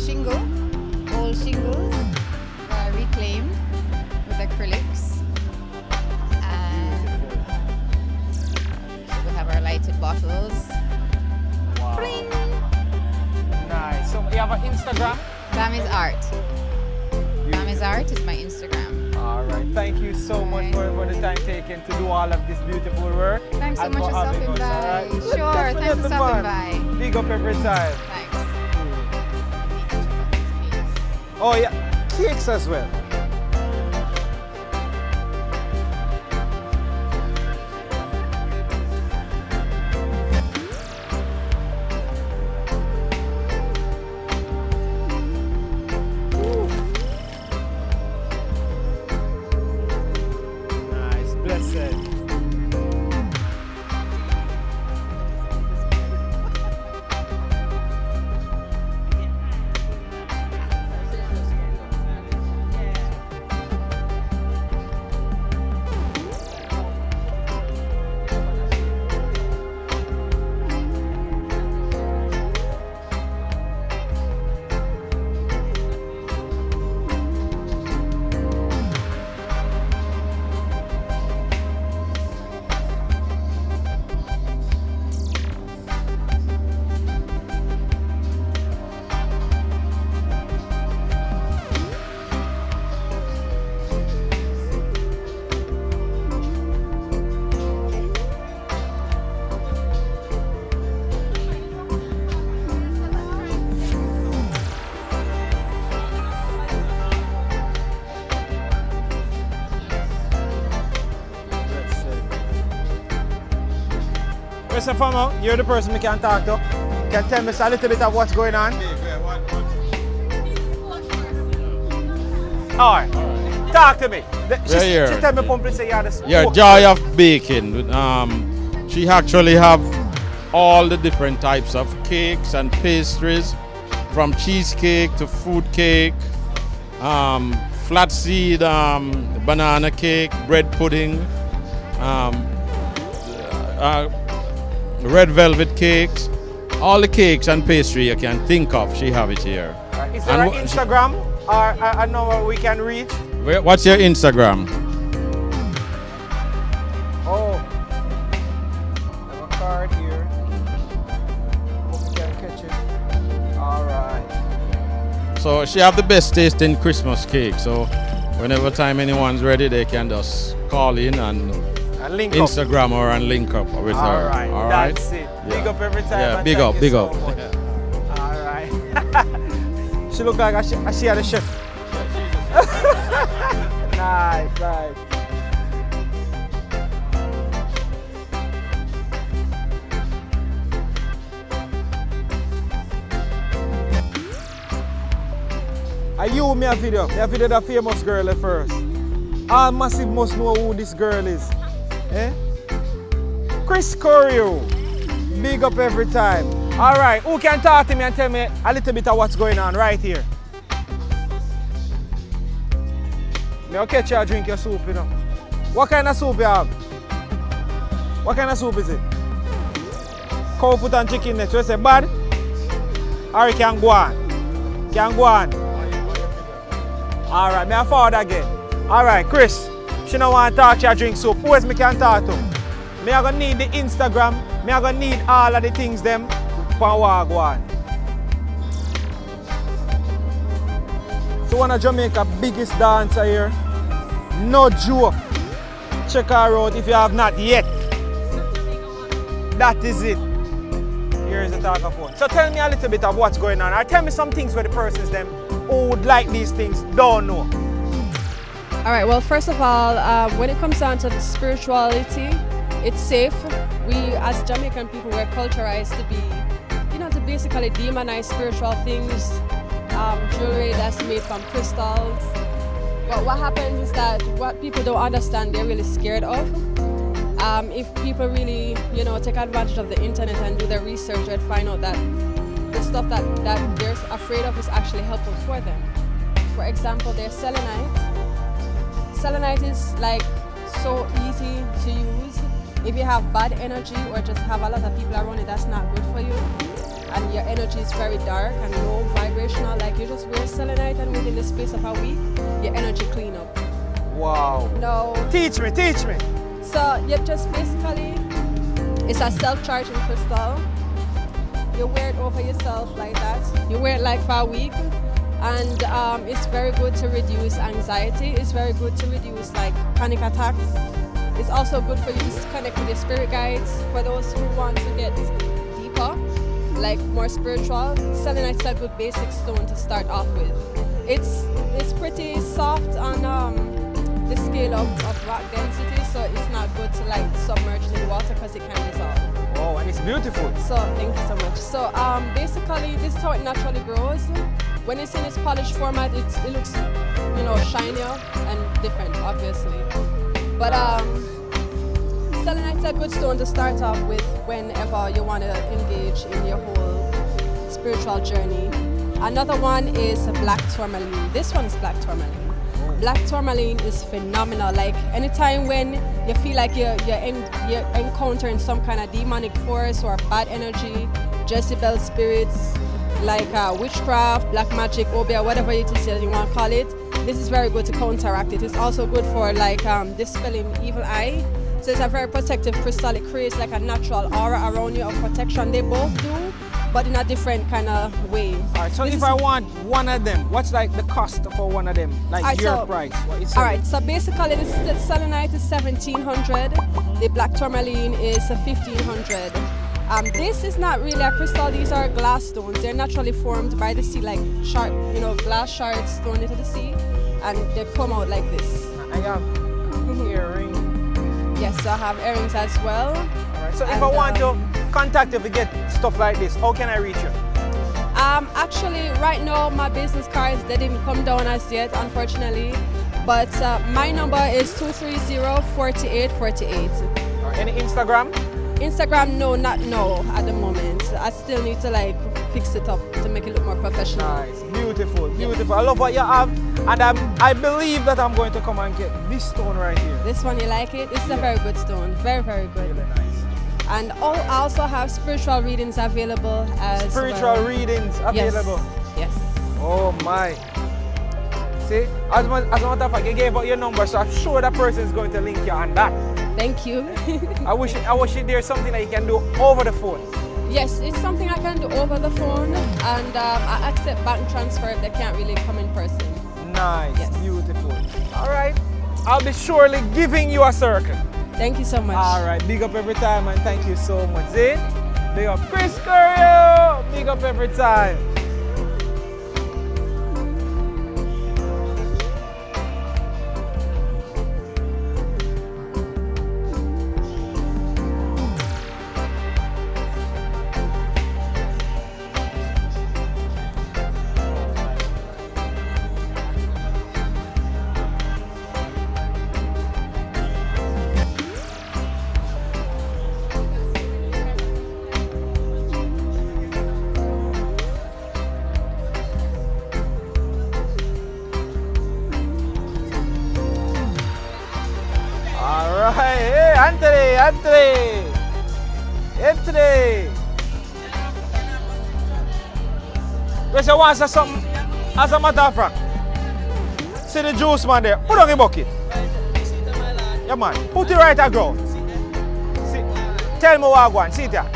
shingle, old shingles, reclaimed with acrylics. And so we have our lighted bottles. Wow. Bling. Nice. So you have an Instagram? Bam is art. Bam is art is my Instagram. All right. Thank you so much for the time taken to do all of this beautiful work. Thanks so and much for having stopping us, by. all right? Sure, thanks for Definitely, stopping man. by. Big up every time. Thanks. Oh yeah, cakes as well. Nice, blessed. Mr. Famo, you're the person we can talk to. Can tell me a little bit of what's going on? All right. Talk to me. She tell me pumping say you're the smoke. Yeah, Joy of Baking. She actually have all the different types of cakes and pastries, from cheesecake to fruit cake, flaxseed, banana cake, bread pudding, red velvet cakes, all the cakes and pastry you can think of, she have it here. Is there an Instagram or a number we can reach? What's your Instagram? So she have the best taste in Christmas cake. So whenever time anyone's ready, they can just call in and link Instagram her and link up with her. Alright, All right. that's it. Yeah. Big up every time. Yeah, and big thank up, you big so up. much. Alright. She look like she had a chef. Nice, nice. Are you me a video? Me a video the famous girl at first. All Massive must know who this girl is. Eh? Chris Corio. Big up every time. Alright, who can talk to me and tell me a little bit of what's going on right here? I'll catch you and drink your soup, you know. What kind of soup you have? What kind of soup is it? Cow foot and chicken neck. So you say bad? Or you can go on? Can go on? Alright, may I forward again. Alright, Chris. She don't want to talk to you drink soup. Who else me can talk to? Me are gonna need the Instagram. Me are gonna need all of the things them for what go on. So one of Jamaica's biggest dancer here. No joke. Check her out if you have not yet. That is it. Here is the talkaphone. So tell me a little bit of what's going on. Or tell me some things where the persons them who would like these things don't know. All right, well, first of all, when it comes down to the spirituality, it's safe. We, as Jamaican people, we're culturized to be, to basically demonize spiritual things, jewelry that's made from crystals. But what happens is that what people don't understand, they're really scared of. If people really, take advantage of the internet and do their research, they'd find out that the stuff that they're afraid of is actually helpful for them. For example, there's selenite. Selenite is like so easy to use. If you have bad energy or just have a lot of people around you, that's not good for you. And your energy is very dark and low vibrational, like you just wear selenite and within the space of a week, your energy clean up. Wow. No. Teach me. So you just basically, it's a self-charging crystal. You wear it over yourself like that. You wear it like for a week. And it's very good to reduce anxiety. It's very good to reduce like panic attacks. It's also good for you to connect with your spirit guides. For those who want to get deeper, like more spiritual, selenite's a good basic stone to start off with. It's pretty soft on the scale of rock density, so it's not good to like submerge in water because it can dissolve. Oh, and it's beautiful. So thank you so much. So basically, this is how it naturally grows. When it's in its polished format, it looks, shinier and different, obviously. But selenite's a good stone to start off with whenever you want to engage in your whole spiritual journey. Another one is black tourmaline. This one is black tourmaline. Black tourmaline is phenomenal. Like anytime when you feel like you're encountering some kind of demonic force or bad energy, Jezebel spirits, like witchcraft, black magic, obia, whatever it is that you want to call it, this is very good to counteract it. It's also good for like dispelling evil eye. So it's a very protective crystal. It creates like a natural aura around you of protection. They both do, but in a different kind of way. Alright, so if I want one of them, what's like the cost for one of them? Like your price? Alright, so basically the selenite is 1,700. The black tourmaline is 1,500. This is not really a crystal, these are glass stones. They're naturally formed by the sea, like sharp, glass shards thrown into the sea, and they come out like this. I have earrings. Yes, so I have earrings as well. Alright, so if I want to contact you to get stuff like this, how can I reach you? Actually, right now my business cards, they didn't come down as yet, unfortunately. But my number is 230-4848. Any Instagram? Instagram, no, not no at the moment. I still need to like fix it up to make it look more professional. Nice, beautiful. I love what you have, and I believe that I'm going to come and get this stone right here. This one, you like it? It's a very good stone, very, very good. Really nice. And I also have spiritual readings available as Spiritual readings available? Yes. Oh my. See, as a matter of fact, you gave out your number, so I'm sure that person is going to link you on that. Thank you. I wish there's something that you can do over the phone. Yes, it's something I can do over the phone, and I accept bank transfer if they can't really come in person. Nice, Yes. beautiful. All right, I'll be surely giving you a circle. Thank you so much. All right, big up every time and thank you so much. Zane, big up Chris Curry, big up every time. Alright, hey, Anthony! Where's your want something? As a matter of fact, see the juice man there, put on the bucket. Yeah man, put it right at ground. See, tell me what I want, see it here.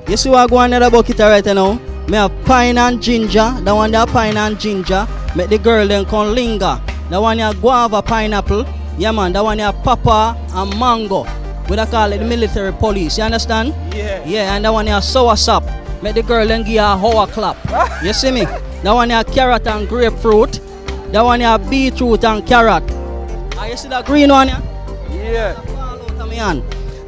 You see what I go on in the bucket right now? Me have pine and ginger. That one there pine and ginger. Make the girl then come linger. That one here guava pineapple. Yeah man, that one here papa and mango. We da call it the military police, you understand? Yeah. Yeah, and that one here sour sap. Make the girl then give her a hoe clap. You see me? That one here carrot and grapefruit. That one here beetroot and carrot. Ah, you see that green one here? Yeah.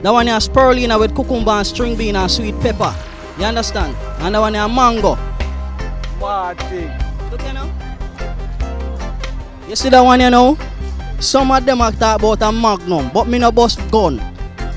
That one here spirulina with cucumber and string bean and sweet pepper. You understand? And that one here mango. What thing? Look here now. You see that one here now? Some of them are talk about a magnum, but me no bust gun.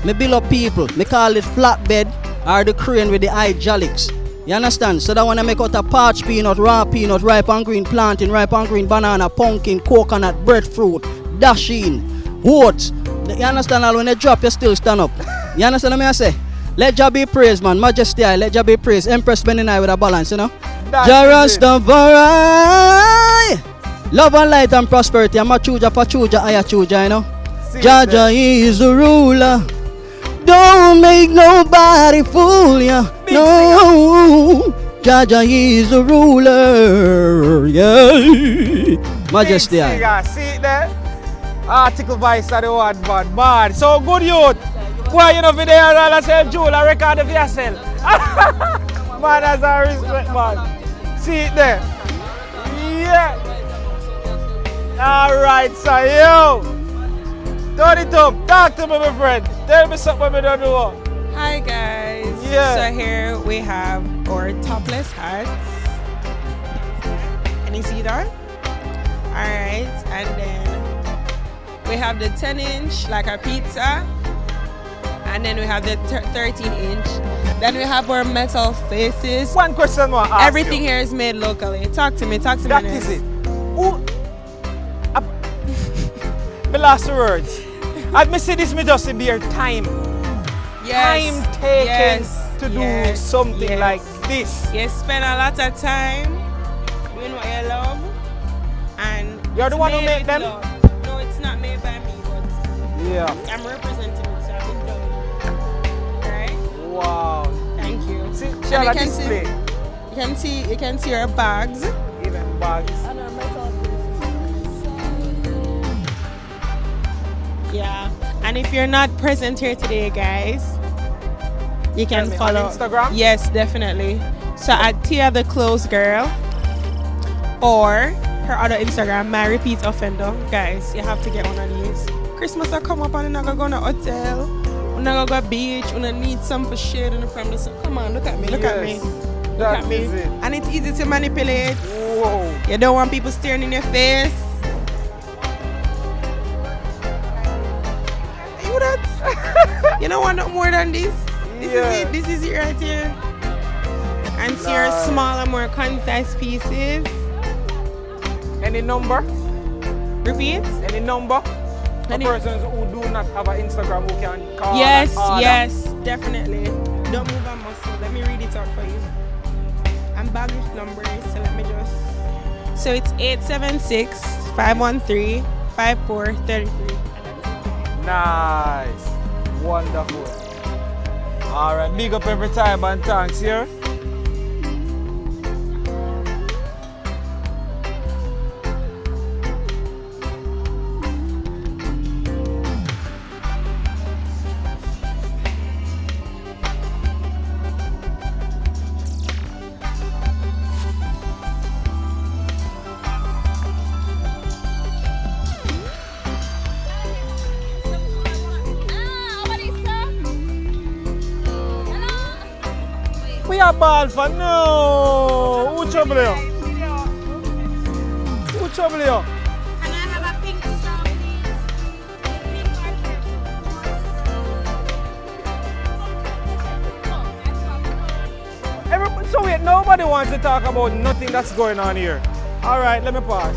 Me build up people. Me call it flatbed or the crane with the hydraulics. You understand? So that one I make out a parched peanut, raw peanut, ripe and green plantain, ripe and green banana, pumpkin, coconut, breadfruit, dasheen, oats. You understand? All when they drop, you still stand up. You understand what I say? Let Jah be praised, man. Majesty, let Jah be praised. Empress bending eye with a balance, you know? Jah Rastafari. Love and light and prosperity. I'm a chuja for chuja, I a chuja, you know? Jah Jah is the ruler. Don't make nobody fool ya. No. Jah Jah is the ruler. Yeah. Majesty. See it there? Article vice of the word bad. So good youth. Why you know video and I say Jewel, I record it for yourself. Man has a respect, man. See it there? Yeah. Alright, so yo. Turn it up. Talk to me, my friend. Tell me something we don't know. Hi guys. Yeah. So here we have our topless hats. Can you see that? Alright, and then we have the 10-inch like a pizza. And then we have the 13-inch. Then we have our metal faces. One question more. Everything here is made locally. Talk to me. That is it. My last words. As me see this, me just see their time. Yes. Time taken to do yes, something like this. You spend a lot of time doing what you love. And you're the one who made them? Love. No, it's not made by me, but yeah, I'm representing it, so I've been done. Right? Wow. Thank you. See, and you can see your bags. Even bags. And our metal yeah. And if you're not present here today, guys, you can follow on Instagram. Yes, definitely. So at Tia the Clothes Girl, or her other Instagram, My Repeat Offender. Guys, you have to get one of these. Christmas will come up and you're not going to go to a hotel. You're not going to go beach. You're going to need some for shading from the sun. Come on, look at me. Look at me. Look at me. And it's easy to manipulate. Whoa. You don't want people staring in your face. You that? You don't want no more than this. This is it. This is it right here. And see your smaller, more concise pieces. Any number? Repeat? Any number? For persons who do not have an Instagram who can call. Yes, yes, definitely. Don't move a muscle. Let me read it out for you. I'm bad with numbers, so let me just. So it's 876-513-5433. Nice. Wonderful. All right, big up every time and thanks here. We are ball for no. Who trouble you? Who trouble you? Can I have a pink straw, please? So wait, nobody wants to talk about nothing that's going on here. All right, let me pause.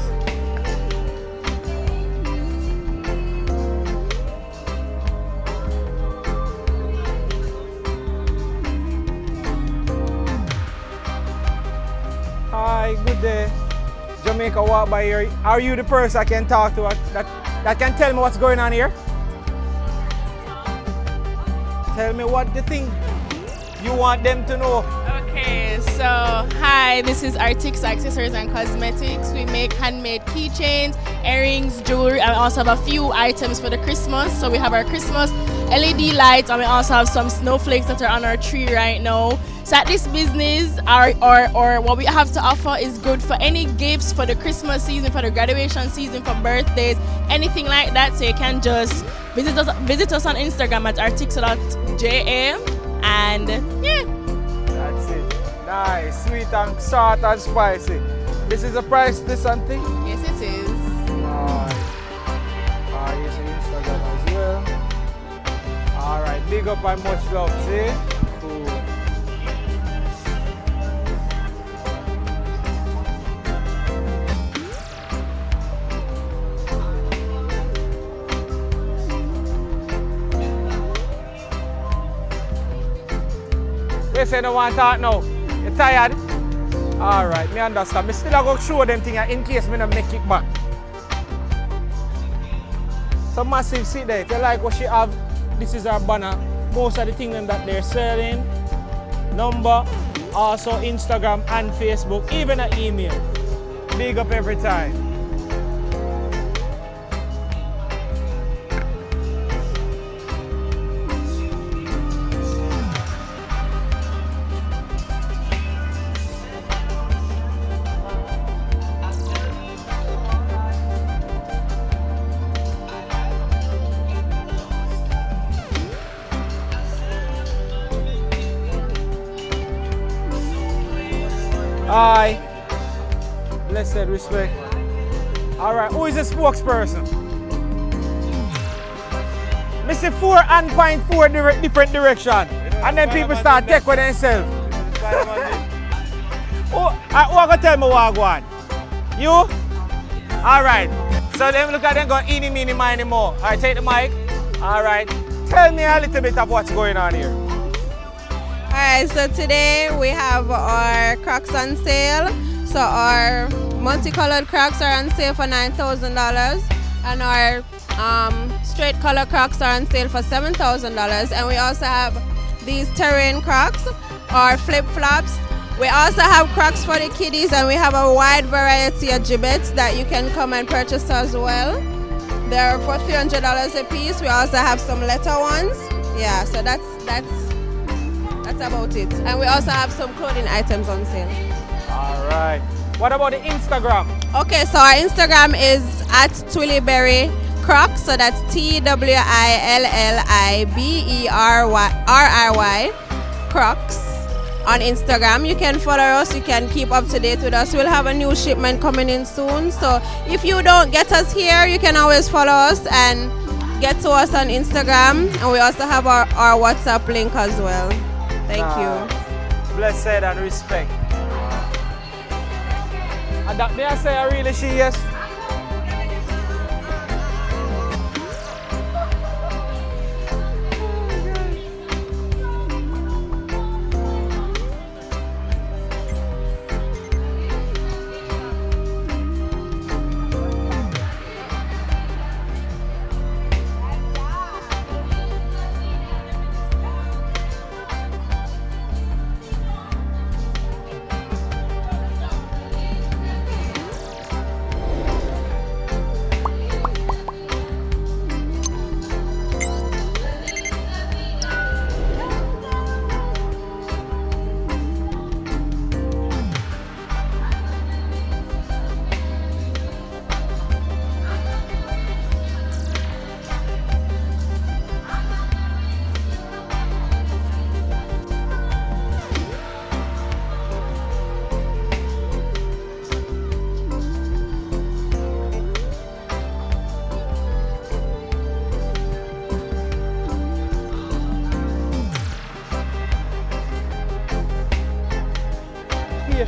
Hi, good day. Jamaica walk by here. Are you the person I can talk to that can tell me what's going on here? Tell me what the thing you want them to know. Okay, so hi, this is Artix Accessories and Cosmetics. We make handmade keychains, earrings, jewelry, and we also have a few items for the Christmas. So we have our Christmas LED lights, and we also have some snowflakes that are on our tree right now. So at this business, or what we have to offer is good for any gifts for the Christmas season, for the graduation season, for birthdays, anything like that. So you can just visit us on Instagram at artix.ja, and yeah. That's it. Nice, sweet and salt and spicy. This is a priceless and thing? Yes, it is. Nice. You see Instagram as well. All right, big up and much love, see? Cool. You say no want to talk now? You tired? Alright, me understand. Me still going to show them things in case me not make it back. So massive seat there. If you like what she have, this is our banner. Most of the things that they're selling. Number, also Instagram and Facebook, even an email. Big up every time. Hi. Blessed respect. Alright, who is the spokesperson? Me see 4 and point 4 different direction. And then people start take with themselves. Who going to tell me what I want? You? Alright. So then look at them go eeny, meeny, miny, mo. Alright, take the mic. Alright. Tell me a little bit of what's going on here. Alright, so today we have our Crocs on sale. So our multicolored Crocs are on sale for $9,000, and our straight color Crocs are on sale for $7,000. And we also have these terrain Crocs or flip-flops. We also have Crocs for the kiddies, and we have a wide variety of gibbets that you can come and purchase as well. They're for $300 a piece. We also have some letter ones. Yeah, so that's about it. And we also have some clothing items on sale. All right. What about the Instagram? Okay, so our Instagram is at Twillyberry Crocs. So that's TWILLIBERRY Crocs on Instagram. You can follow us. You can keep up to date with us. We'll have a new shipment coming in soon. So if you don't get us here, you can always follow us and get to us on Instagram. And we also have our WhatsApp link as well. Thank you. Blessed and respect. And that may I say I really she yes.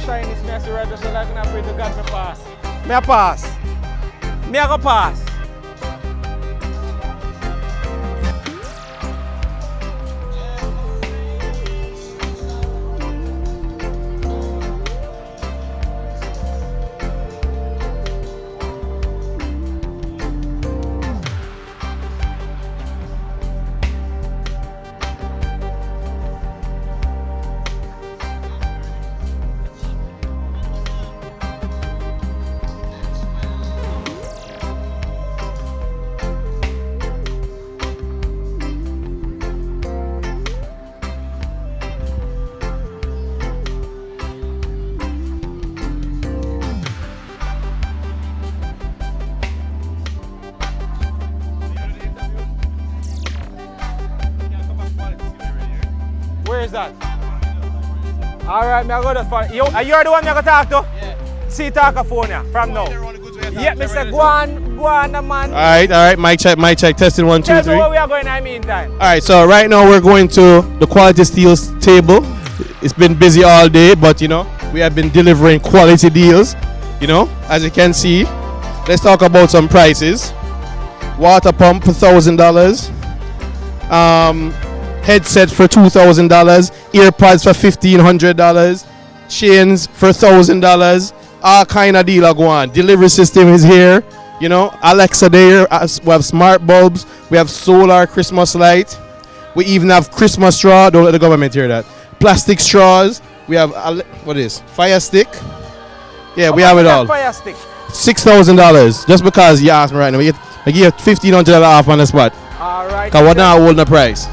shyness. Me I see right just like I pray to God me pass. Me a pass. Me a go pass. Where is that? Alright, me I go just for you. Are you the one me I go talk to? Yeah. See California from now. Yeah, Mr. Go on, the man. Alright, mic check, testing 1, 2, 3. Tell me where we are going in the meantime. Alright, so right now we're going to the quality steels table. It's been busy all day, but you know, we have been delivering quality deals. You know, as you can see. Let's talk about some prices. Water pump for $1,000. Headset for $2,000. Earpods for $1,500. Chains for $1,000. All kind of deal are going on. Delivery system is here. You know, Alexa there. We have smart bulbs. We have solar Christmas light. We even have Christmas straw. Don't let the government hear that. Plastic straws. We have what is fire stick. Yeah, we have it all. Fire stick. $6,000. Just because you asked me right now. I give you $1,500 off on the spot. Alright. Cause what now holding the price?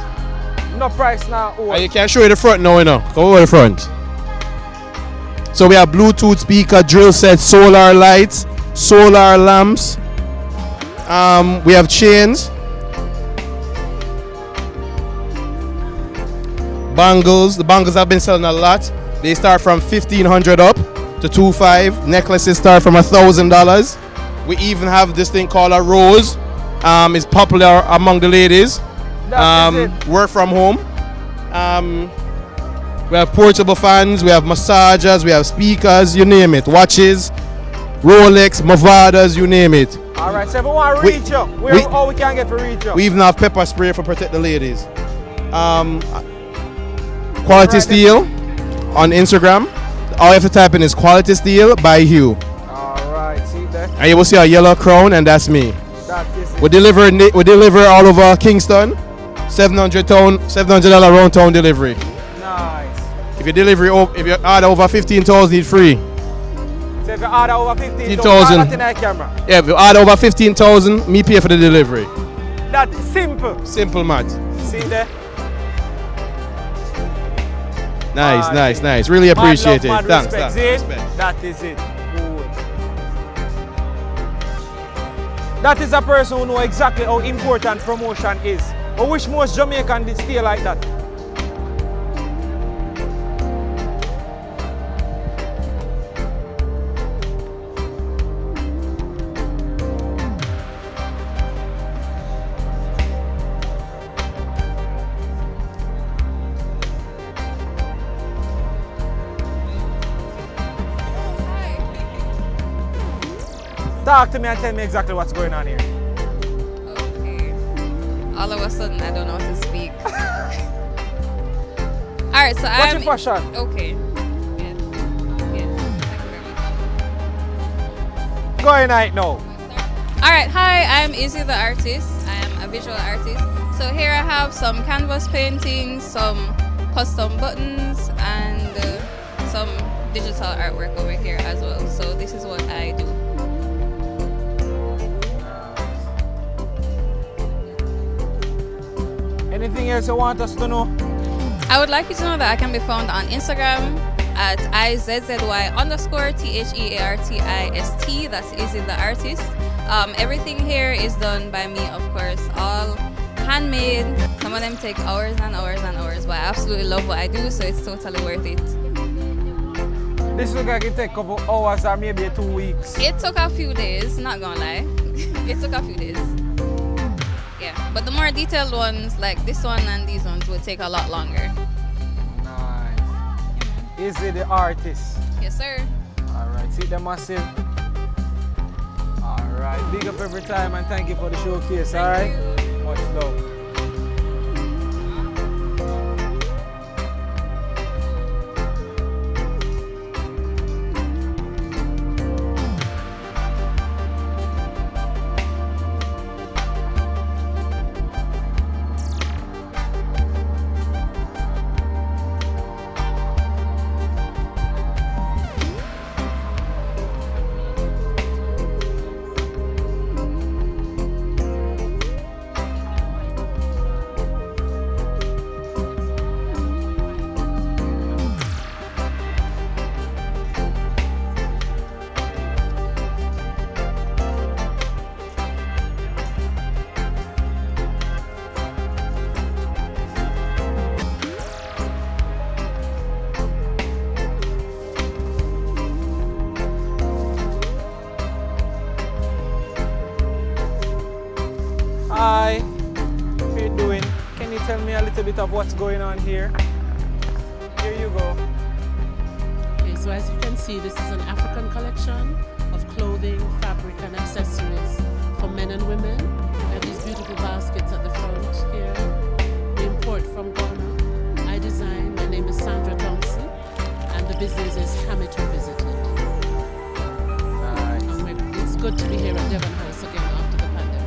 No price now. And you can show you the front now, you know. Come over the front. So we have Bluetooth speaker, drill set, solar lights, solar lamps. We have chains, bangles. The bangles have been selling a lot. They start from $1,500 up to $2,500. Necklaces start from $1,000. We even have this thing called a rose. It's popular among the ladies. Work from home. We have portable fans, we have massagers, we have speakers, you name it. Watches, Rolex, Movadas, you name it. Alright, so if we want to reach you, all we can get for reach you. We even have pepper spray for protect the ladies. Quality Steel on Instagram. All you have to type in is Quality Steel by Hugh. Alright, see there. And you will see a yellow crown, and that's me. That is it. We deliver all over Kingston. $700 round town delivery. Nice. If you order over 15,000, it's free. So if you order over 15,000, yeah, if you order over 15,000, me pay for the delivery. That's simple. Simple math. See there. Nice. Really appreciate it. Thanks. That is it. Good. That is a person who knows exactly how important promotion is. I wish most Jamaicans did stay like that. Talk to me and tell me exactly what's going on here. All of a sudden, I don't know how to speak. Alright, so What's your fashion? Okay. Yeah. Thank you very much. Go ahead now. Alright, hi, I'm Izzy the artist. I am a visual artist. So here I have some canvas paintings, some custom buttons, and some digital artwork over here as well. So this is what I do. Anything else you want us to know? I would like you to know that I can be found on Instagram at IZZY_THEARTIST. That's Izzy the artist. Everything here is done by me, of course, all handmade. Some of them take hours and hours and hours, but I absolutely love what I do, so it's totally worth it. This looks like it take a couple hours or maybe 2 weeks. It took a few days, not gonna lie. It took a few days. Yeah, but the more detailed ones, like this one and these ones, will take a lot longer. Nice. Izzy the artist. Yes, sir. Alright, see them massive. Alright, big up every time and thank you for the showcase, alright? Much love. Hi, how you doing? Can you tell me a little bit of what's going on here? Here you go. Okay, so as you can see, this is an African collection of clothing, fabric and accessories for men and women. We have these beautiful baskets at the front here. We import from Ghana. I design. My name is Sandra Thompson and the business is Hamid Revisited. Nice. And it's good to be here at Devon House again after the pandemic.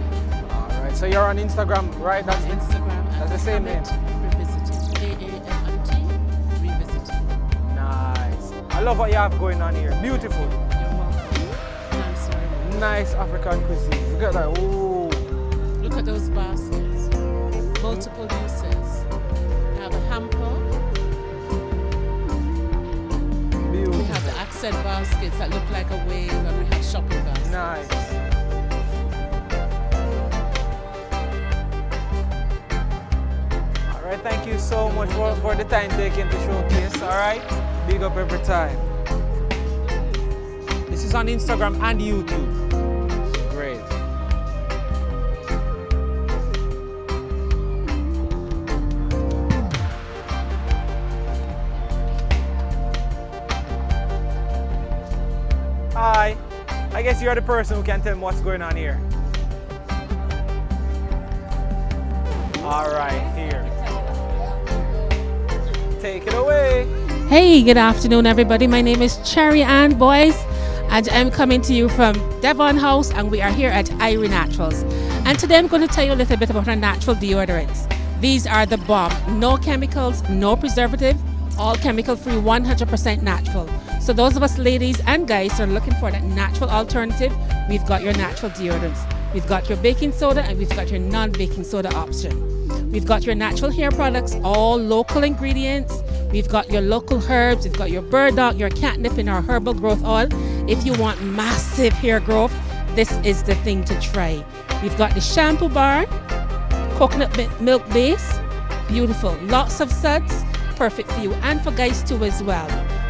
Alright, so you're on Instagram, right? That's Instagram. That's the same name. Revisited. AAMT Revisited. Nice. I love what you have going on here. Beautiful. You're welcome. Thanks very much. Nice African cuisine. Look at that. Ooh. Look at those baskets. Multiple uses. We have a hamper. Beautiful. We have the accent baskets that look like a wave, and we have shopping baskets. Nice. Alright, thank you so much for the time taken to showcase. Alright? Big up every time. This is on Instagram and YouTube. Great. Hi. I guess you're the person who can tell me what's going on here. All right, here. Take it away. Hey, good afternoon, everybody. My name is Cherry Ann Boyce, and I'm coming to you from Devon House, and we are here at Irie Naturals. And today I'm going to tell you a little bit about our natural deodorants. These are the bomb. No chemicals, no preservative, all chemical-free, 100% natural. So those of us ladies and guys who are looking for that natural alternative, we've got your natural deodorants. We've got your baking soda and we've got your non-baking soda option. We've got your natural hair products, all local ingredients. We've got your local herbs. We've got your burdock, your catnip, and our herbal growth oil. If you want massive hair growth, this is the thing to try. We've got the shampoo bar, coconut milk base, beautiful. Lots of suds, perfect for you and for guys too as well.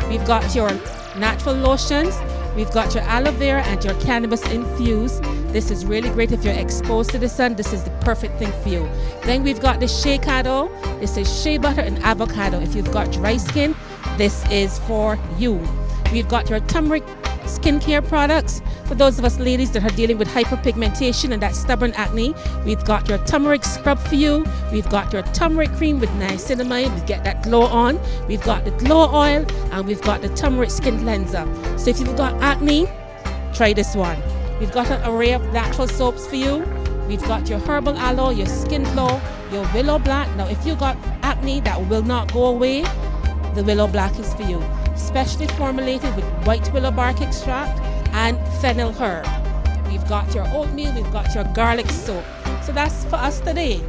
We've got your natural lotions. We've got your aloe vera and your cannabis infused. This is really great if you're exposed to the sun. This is the perfect thing for you. Then we've got the Shea-Cado. This is shea butter and avocado. If you've got dry skin, this is for you. We've got your turmeric skincare products. For those of us ladies that are dealing with hyperpigmentation and that stubborn acne, we've got your turmeric scrub for you. We've got your turmeric cream with niacinamide. We get that glow on. We've got the glow oil and we've got the turmeric skin cleanser. So if you've got acne, try this one. We've got an array of natural soaps for you. We've got your herbal aloe, your skin glow, your willow black. Now if you've got acne that will not go away, the willow black is for you. Specially formulated with white willow bark extract and fennel herb. We've got your oatmeal, we've got your garlic soap. So that's for us today.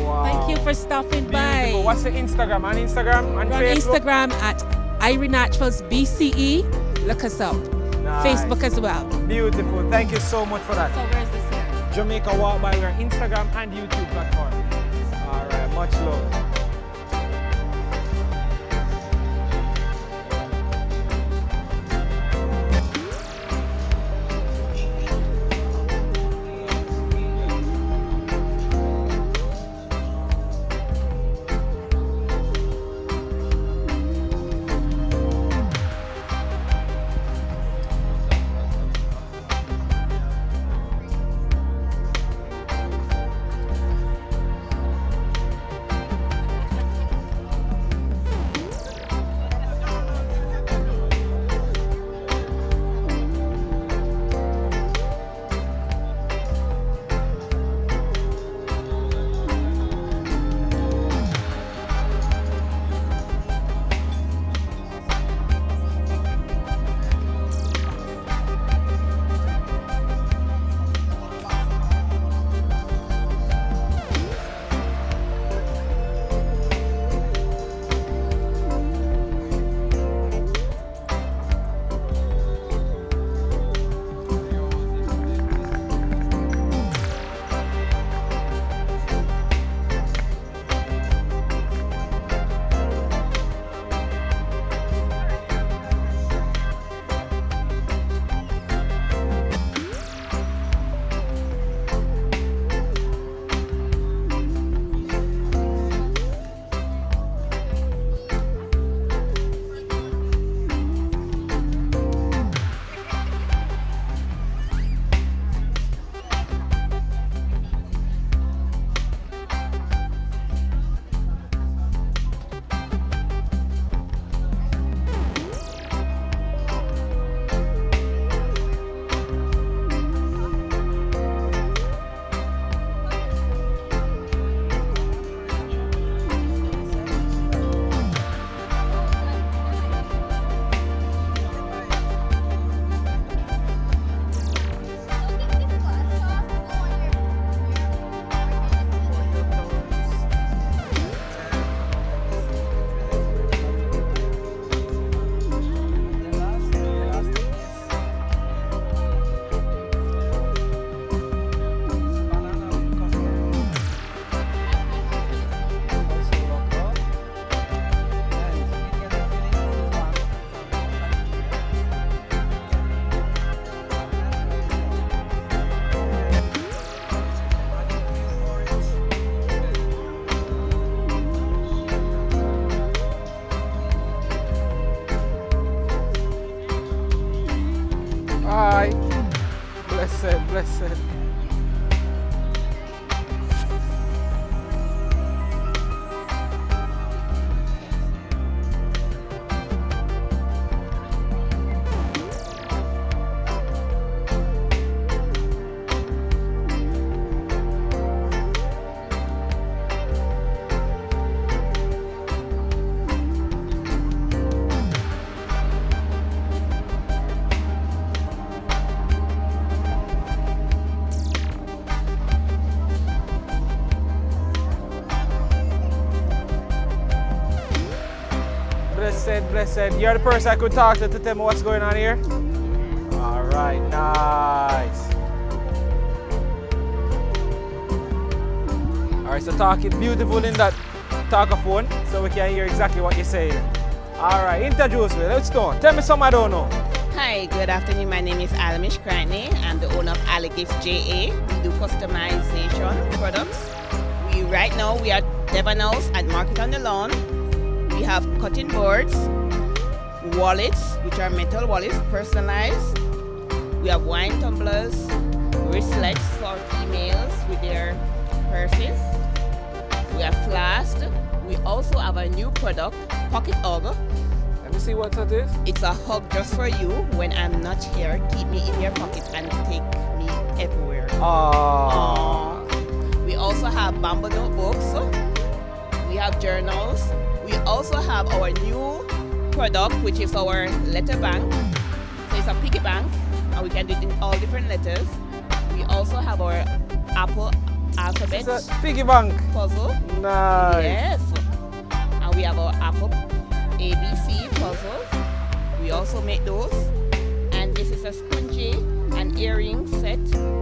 Wow. Thank you for stopping by. What's the Instagram? On Instagram? On We're on Facebook? Instagram at Irie Naturals BCE. Look us up. Nice. Facebook as well. Beautiful. Thank you so much for that. So where's this here? Jamaica Walk By. We're Instagram and YouTube platform. All right. Much love. Blessed, blessed. Blessed. You're the person I could talk to tell me what's going on here? Alright, nice. Alright, so talk it beautiful in that talkaphone so we can hear exactly what you're saying. Alright, introduce me. Let's go. Tell me something I don't know. Hi, good afternoon. My name is Alamish Craney. I'm the owner of Allegis JA. We do customization products. Right now we are Devon House at Market on the Lawn. We have cutting boards, wallets, which are metal wallets, personalized. We have wine tumblers, wristlets for females with their purses. We have flasks. We also have a new product, pocket hug. Let me see what that is. It's a hug just for you. When I'm not here, keep me in your pocket and take me everywhere. We also have bamboo notebooks. We have journals. We also have our new product, which is our letter bank. So it's a piggy bank, and we can do it in all different letters. We also have our Apple alphabet. It's a piggy bank puzzle. Nice. Yes. And we have our Apple ABC puzzles. We also make those. And this is a scrunchie and earring set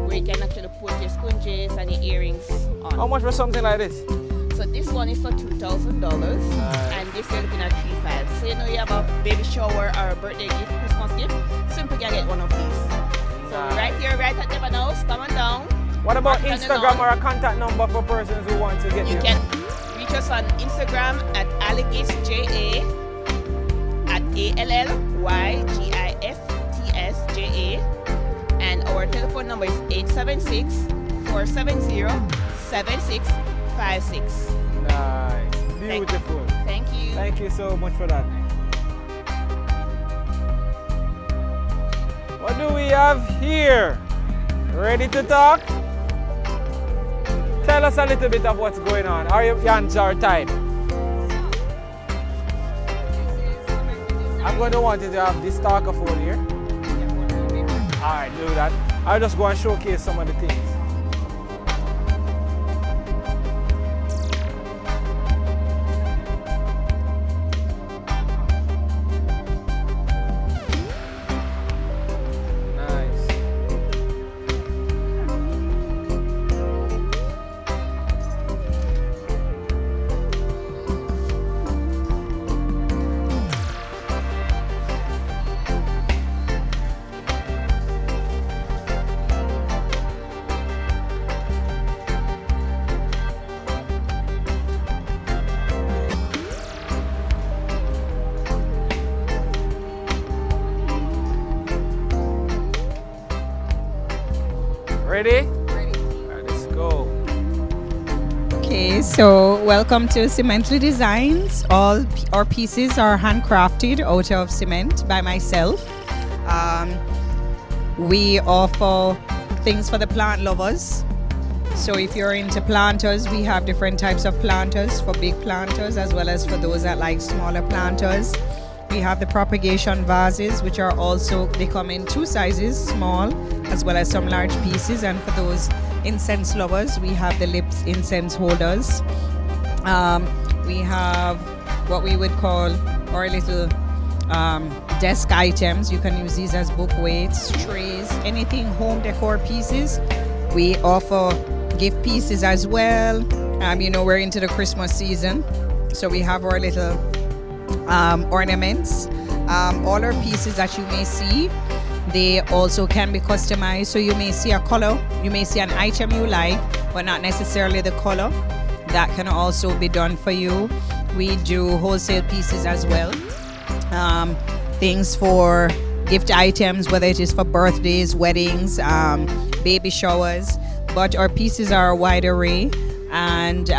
where you can actually put your scrunchies and your earrings on. How much for something like this? So this one is for $2,000, and this you're looking at 3,500. So you know you have a baby shower or a birthday gift, Christmas gift, simply can get one of these. So right here, right at Devon House, come on down. What about Instagram or a contact number for persons who want to get you? You can reach us on Instagram at AllegisJA at ALLYGIFTSJA, and our telephone number is 876-470-7656. Nice. Beautiful. Thank you. Thank you so much for that. What do we have here? Ready to talk? Tell us a little bit of what's going on. Are your hands are tied? I'm going to want you to have this talkaphone here. Alright, do that. I'll just go and showcase some of the things. Ready? Ready. Right, let's go. Okay, so welcome to Cemently Designs. All our pieces are handcrafted out of cement by myself. We offer things for the plant lovers. So if you're into planters, we have different types of planters for big planters as well as for those that like smaller planters. We have the propagation vases, which are also, they come in two sizes, small as well as some large pieces. And for those incense lovers, we have the lips incense holders. We have what we would call our little desk items. You can use these as book weights, trays, anything home decor pieces. We offer gift pieces as well. You know, we're into the Christmas season, so we have our little ornaments. All our pieces that you may see, they also can be customized. So you may see a color, you may see an item you like, but not necessarily the color. That can also be done for you. We do wholesale pieces as well. Things for gift items, whether it is for birthdays, weddings, baby showers. But our pieces are a wide array, and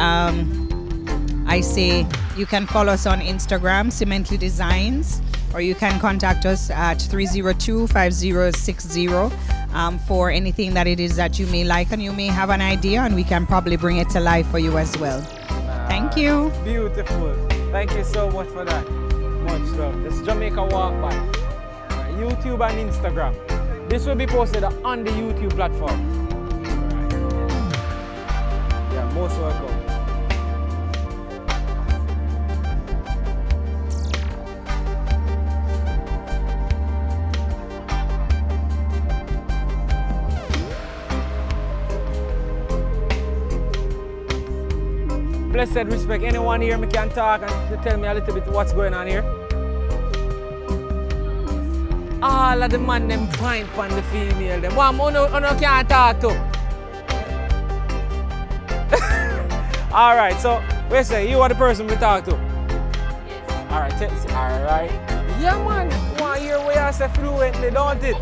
I say you can follow us on Instagram, Cemently Designs, or you can contact us at 302-5060 for anything that it is that you may like and you may have an idea, and we can probably bring it to life for you as well. Thank you. Beautiful. Thank you so much for that. Much love. This is Jamaica Walk By. YouTube and Instagram. This will be posted on the YouTube platform. Yeah, most welcome. Blessed respect. Anyone here me can talk and tell me a little bit what's going on here? All of the man them point on the female them. One uno can't talk to. Alright, so we say you are the person we talk to. Yes. Alright, alright. Yeah man, want to hear what you say fluently, don't it?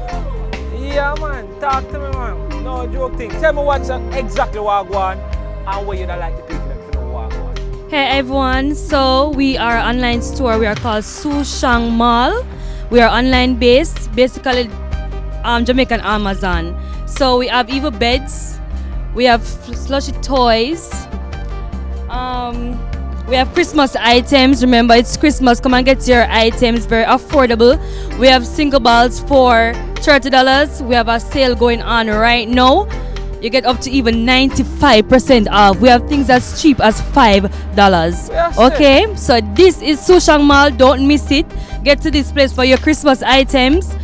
Yeah man, talk to me man. No joke thing. Tell me what's exactly what I want and what you don't like the people. Hey everyone, so we are an online store. We are called Sushang Mall. We are online based, basically Jamaican Amazon. So we have Evo beds, we have slushy toys, we have Christmas items. Remember, it's Christmas, come and get your items, very affordable. We have single balls for $30. We have a sale going on right now. You get up to even 95% off. We have things as cheap as $5. Okay, so this is Sushang Mall. Don't miss it. Get to this place for your Christmas items.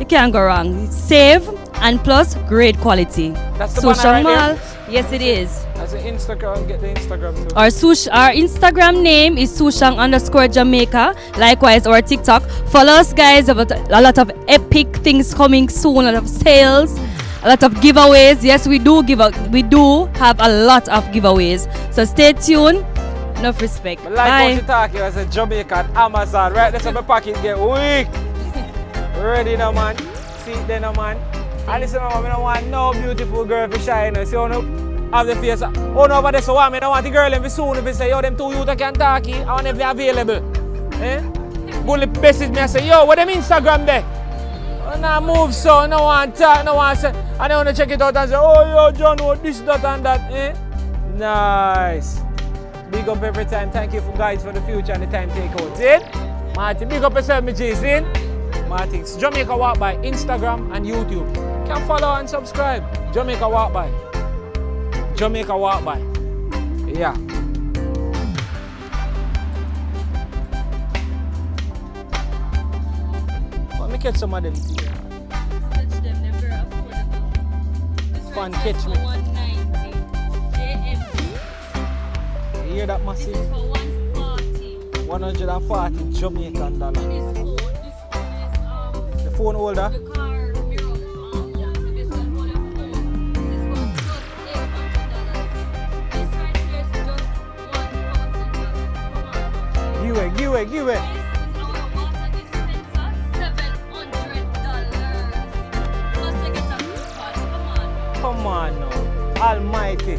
You can't go wrong. Save and plus great quality. That's the Sushang Mall. Yes, it is. As an Instagram, get the Instagram too. Our Instagram name is Sushang_Jamaica. Likewise, our TikTok. Follow us, guys. A lot of epic things coming soon. A lot of sales. A lot of giveaways. Yes, we do have a lot of giveaways. So stay tuned. Enough respect. But like what you talking as a Jamaican Amazon. Right, that's how my pocket get weak. Ready now, man. See it there now, man. And listen, I don't want no beautiful girl to shine. See how no have the face. Oh no, but that's why I don't want the girl to be soon. If you say, yo, them two youth can talk, I want them to be available. Eh? Go message me and say, yo, what them Instagram there? Now move so, no one talk, no one say, and I want to check it out and say, oh yo John, what this, that and that, eh? Nice. Big up every time. Thank you guys for the future and the time take out. See? Martin, big up yourself, me G, see? Martin, it's Jamaica Walk By, Instagram and YouTube. Can follow and subscribe. Jamaica Walk By. Jamaica Walk By. Yeah. Let me catch some of them. Fun catch me. You hear that massive? 140 Jamaican dollars. The phone holder? Give it. Come on now. Almighty.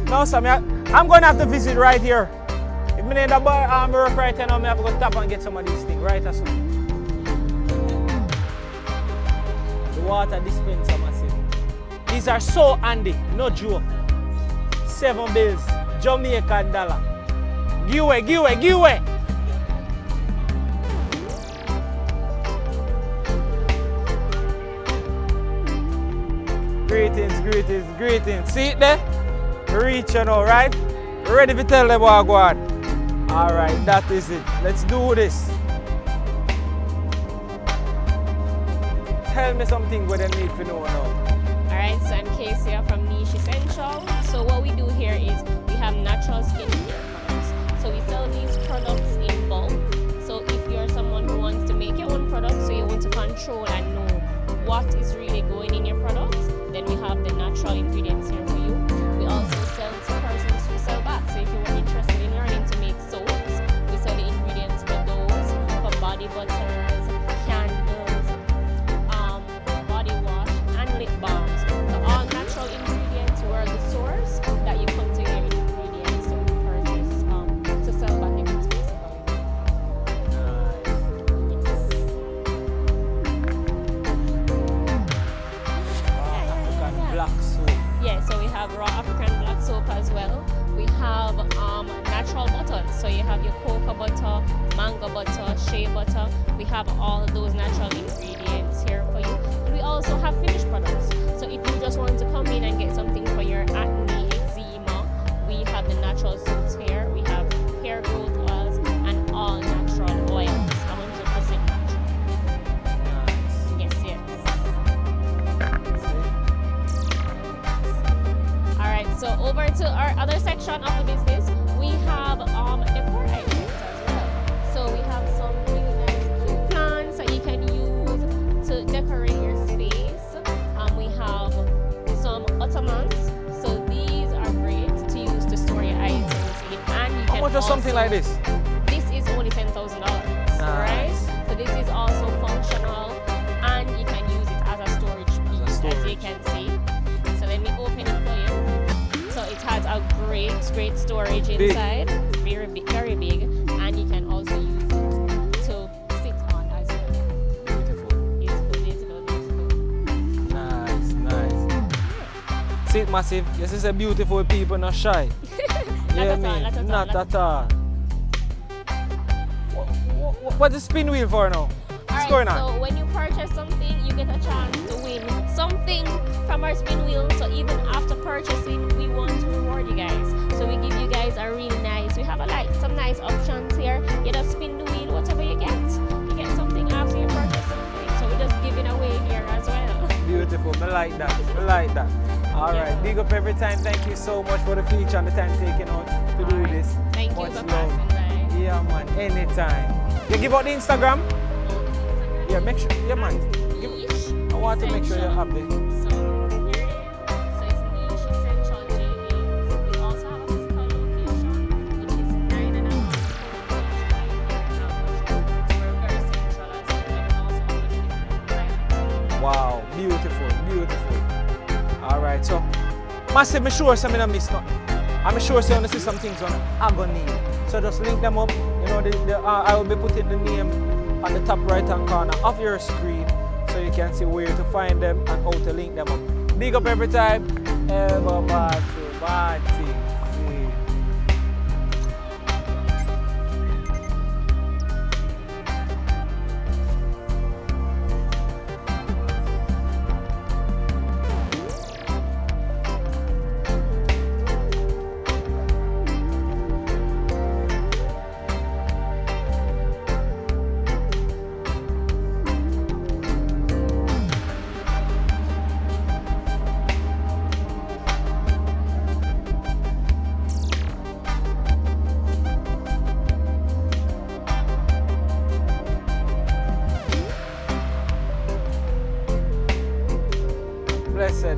Now, Sam, I'm going to have to visit right here. If I need a work right here, now I have to go tap and get some of these things, right? As well. The water dispenser, massive. These are so handy, no joke. 7 bills, Jamaican dollar. Give away. Greetings. See it there? Reach you now, right? Ready to tell them what I want. Alright, that is it. Let's do this. Tell me something what they need to know now. Alright, so I'm Casey from Niche Essential. So what we do here is we have natural skincare products. So we sell these products in bulk. So if you're someone who wants to make your own products, so you want to control and know what is really going in your products, then we have the natural ingredients here for you. We also sell to persons who sell back. So if you are interested in learning to make soaps, we sell the ingredients for those, for body butters, candles, So you have your cocoa butter, mango butter, shea butter. We have all of those natural ingredients here for you. And we also have finished products. So if you just want to come in and get something for your acne, eczema, we have the natural soaps here. We have hair growth oils and all natural oils, 100% natural. Yes, yes. All right, so over to our other section of the business, we have decor items as well. So we have some really nice cute plants that you can use to decorate your space. We have some ottomans. So these are great to use to store your items in. And you can How much is something like this? This is only $10,000, right? So this is also functional, and you can use it as a storage piece, as you can see. So let me open it for you. So it has a great storage inside, very big, and you can also use it to sit on as well. Beautiful. Nice. See it massive. This is a beautiful people, not shy. Not at all. What's the spin wheel for now? What's going on? So when you purchase something, you get a chance to win something from our spin wheel. So even after purchasing, we want to reward you guys. So we give you guys a really nice. We have some nice options here. You just spin the wheel, whatever you get something after you purchase something. So we're just giving away here as well. Beautiful. I like that. All right. Big up every time. Thank you so much for the feature and the time taken out to do this. Thank you Much for love. passing by. Yeah, man. Anytime. You give out the Instagram? Yeah, make sure. Yeah, man. I want to make sure you're happy. So here it is. So it's Niche Essential JA. We also have a physical location, which is 9.5. We're very central as well. And also have a different Wow. Beautiful. All right. So, massive, I'm sure I'm not miss nothing. I'm sure you're going to see some things on Agony. So just link them up. You know, I will be putting the name on the top right hand corner of your screen so you can see where to find them and how to link them up. Big up every time. Ever bad things.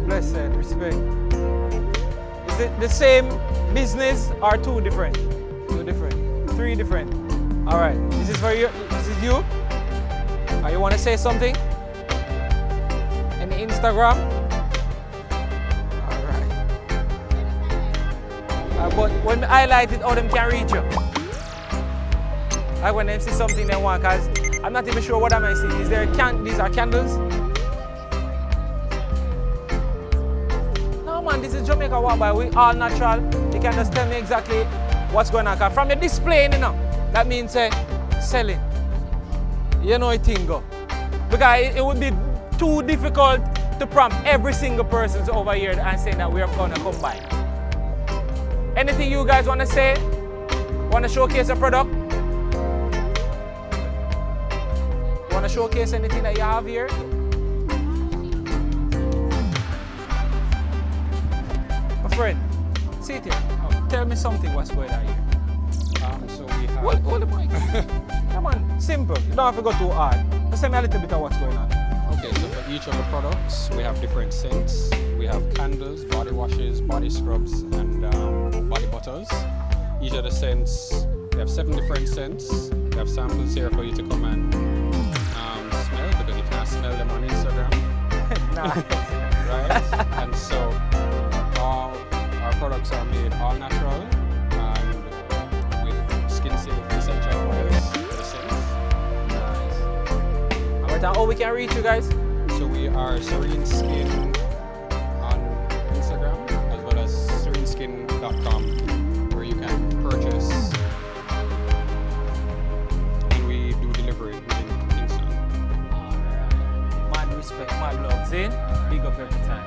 Blessed, respect. Is it the same business or two different? Three different. All right, this is for you. This is you. You want to say something? Any Instagram? All right. But when I highlight it, all them can reach you. When they see something they want, cause I'm not even sure what I might see. These are candles. This is Jamaica Walk By. We all natural. You can just tell me exactly what's going on. Cause from the display, you know, that means selling. You know it thing go. Because it would be too difficult to prompt every single person over here and say that we're gonna come by. Anything you guys wanna say? Wanna showcase a product? Wanna showcase anything that you have here? Friend, sit here. Tell me something what's going on here. So we have... Hold the mic. Come on, simple. You don't have to go too hard. Just tell me a little bit of what's going on. Okay, so for each of the products, we have different scents. We have candles, body washes, body scrubs, and body butters. Each of the scents, we have 7 different scents. We have samples here for you to come and smell, because you can't smell them on Instagram. Nice. Right? And so all our products are made all natural and with skin safe essential oils for the scents. Nice. Alright, and how we can reach you guys? So we are Serene Skin on Instagram as well as sereneskin.com, where you can purchase respect, mad love. See? Big up every time.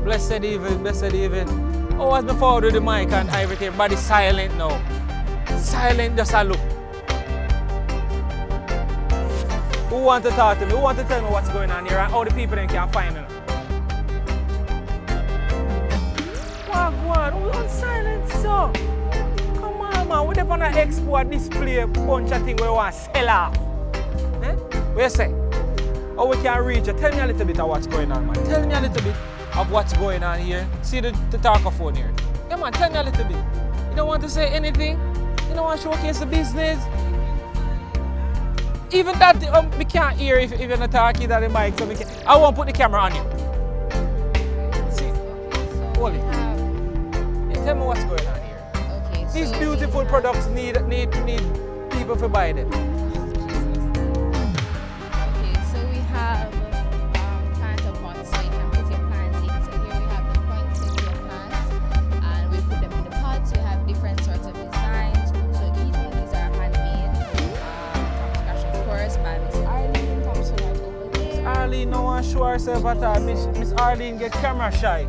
Blessed evening, blessed evening. Oh, as before with the mic and everything, everybody silent now. Silent, just a look. Who want to talk to me? Who want to tell me what's going on here and how the people then can find me? What? Who on silent, so? Come on, man. We're on an expo and display a bunch of things we want to sell off. Eh? What you say? How we can reach you? Tell me a little bit of what's going on, man. Tell me a little bit of what's going on here. See the talkaphone here. Yeah, man, tell me a little bit. You don't want to say anything? You don't want to showcase the business? Even that, we can't hear if you're not talking at the mic, so we can. I won't put the camera on you. See? Hold it. Yeah, tell me what's going on here. Okay, These beautiful products need people to buy them. Okay, so we have planter pots, so you can put your plants in. So here we have the points with your plants, and we put them in the pots. We have different sorts of designs. So each one of these are handmade from scratch, of course, by Miss Arlene. Comes right over there. Miss Arlene, no one show herself at all. Miss Arlene get camera shy.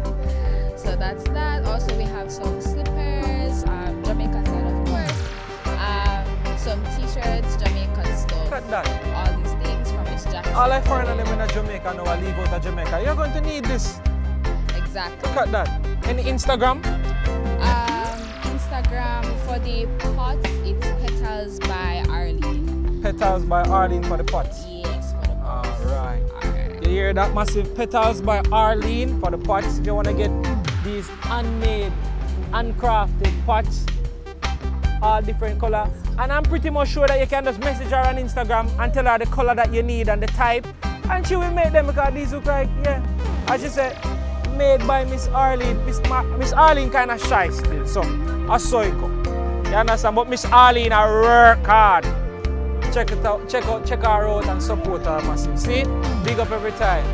So that's that. Also, we have some slippers, Jamaican style, of course. Some t-shirts, Jamaican stuff. Look at that. All these things from Miss Jackson. All I find them in Jamaica now, I leave out of Jamaica. You're going to need this. Exactly. Look at that. Any Instagram? Instagram for the pots, it's Petals by Arlene. Petals by Arlene for the pots. Yes, for the pots. Alright. You hear that massive Petals by Arlene for the pots. If you want to get these handmade, handcrafted pots, all different color. And I'm pretty much sure that you can just message her on Instagram and tell her the color that you need and the type. And she will make them because these look like, yeah, as she said, made by Miss Arlene. Miss Arlene kind of shy still, so I saw it go. You understand? But Miss Arlene, I work hard. Check it out, check her out and support her massive. See? Big up every time.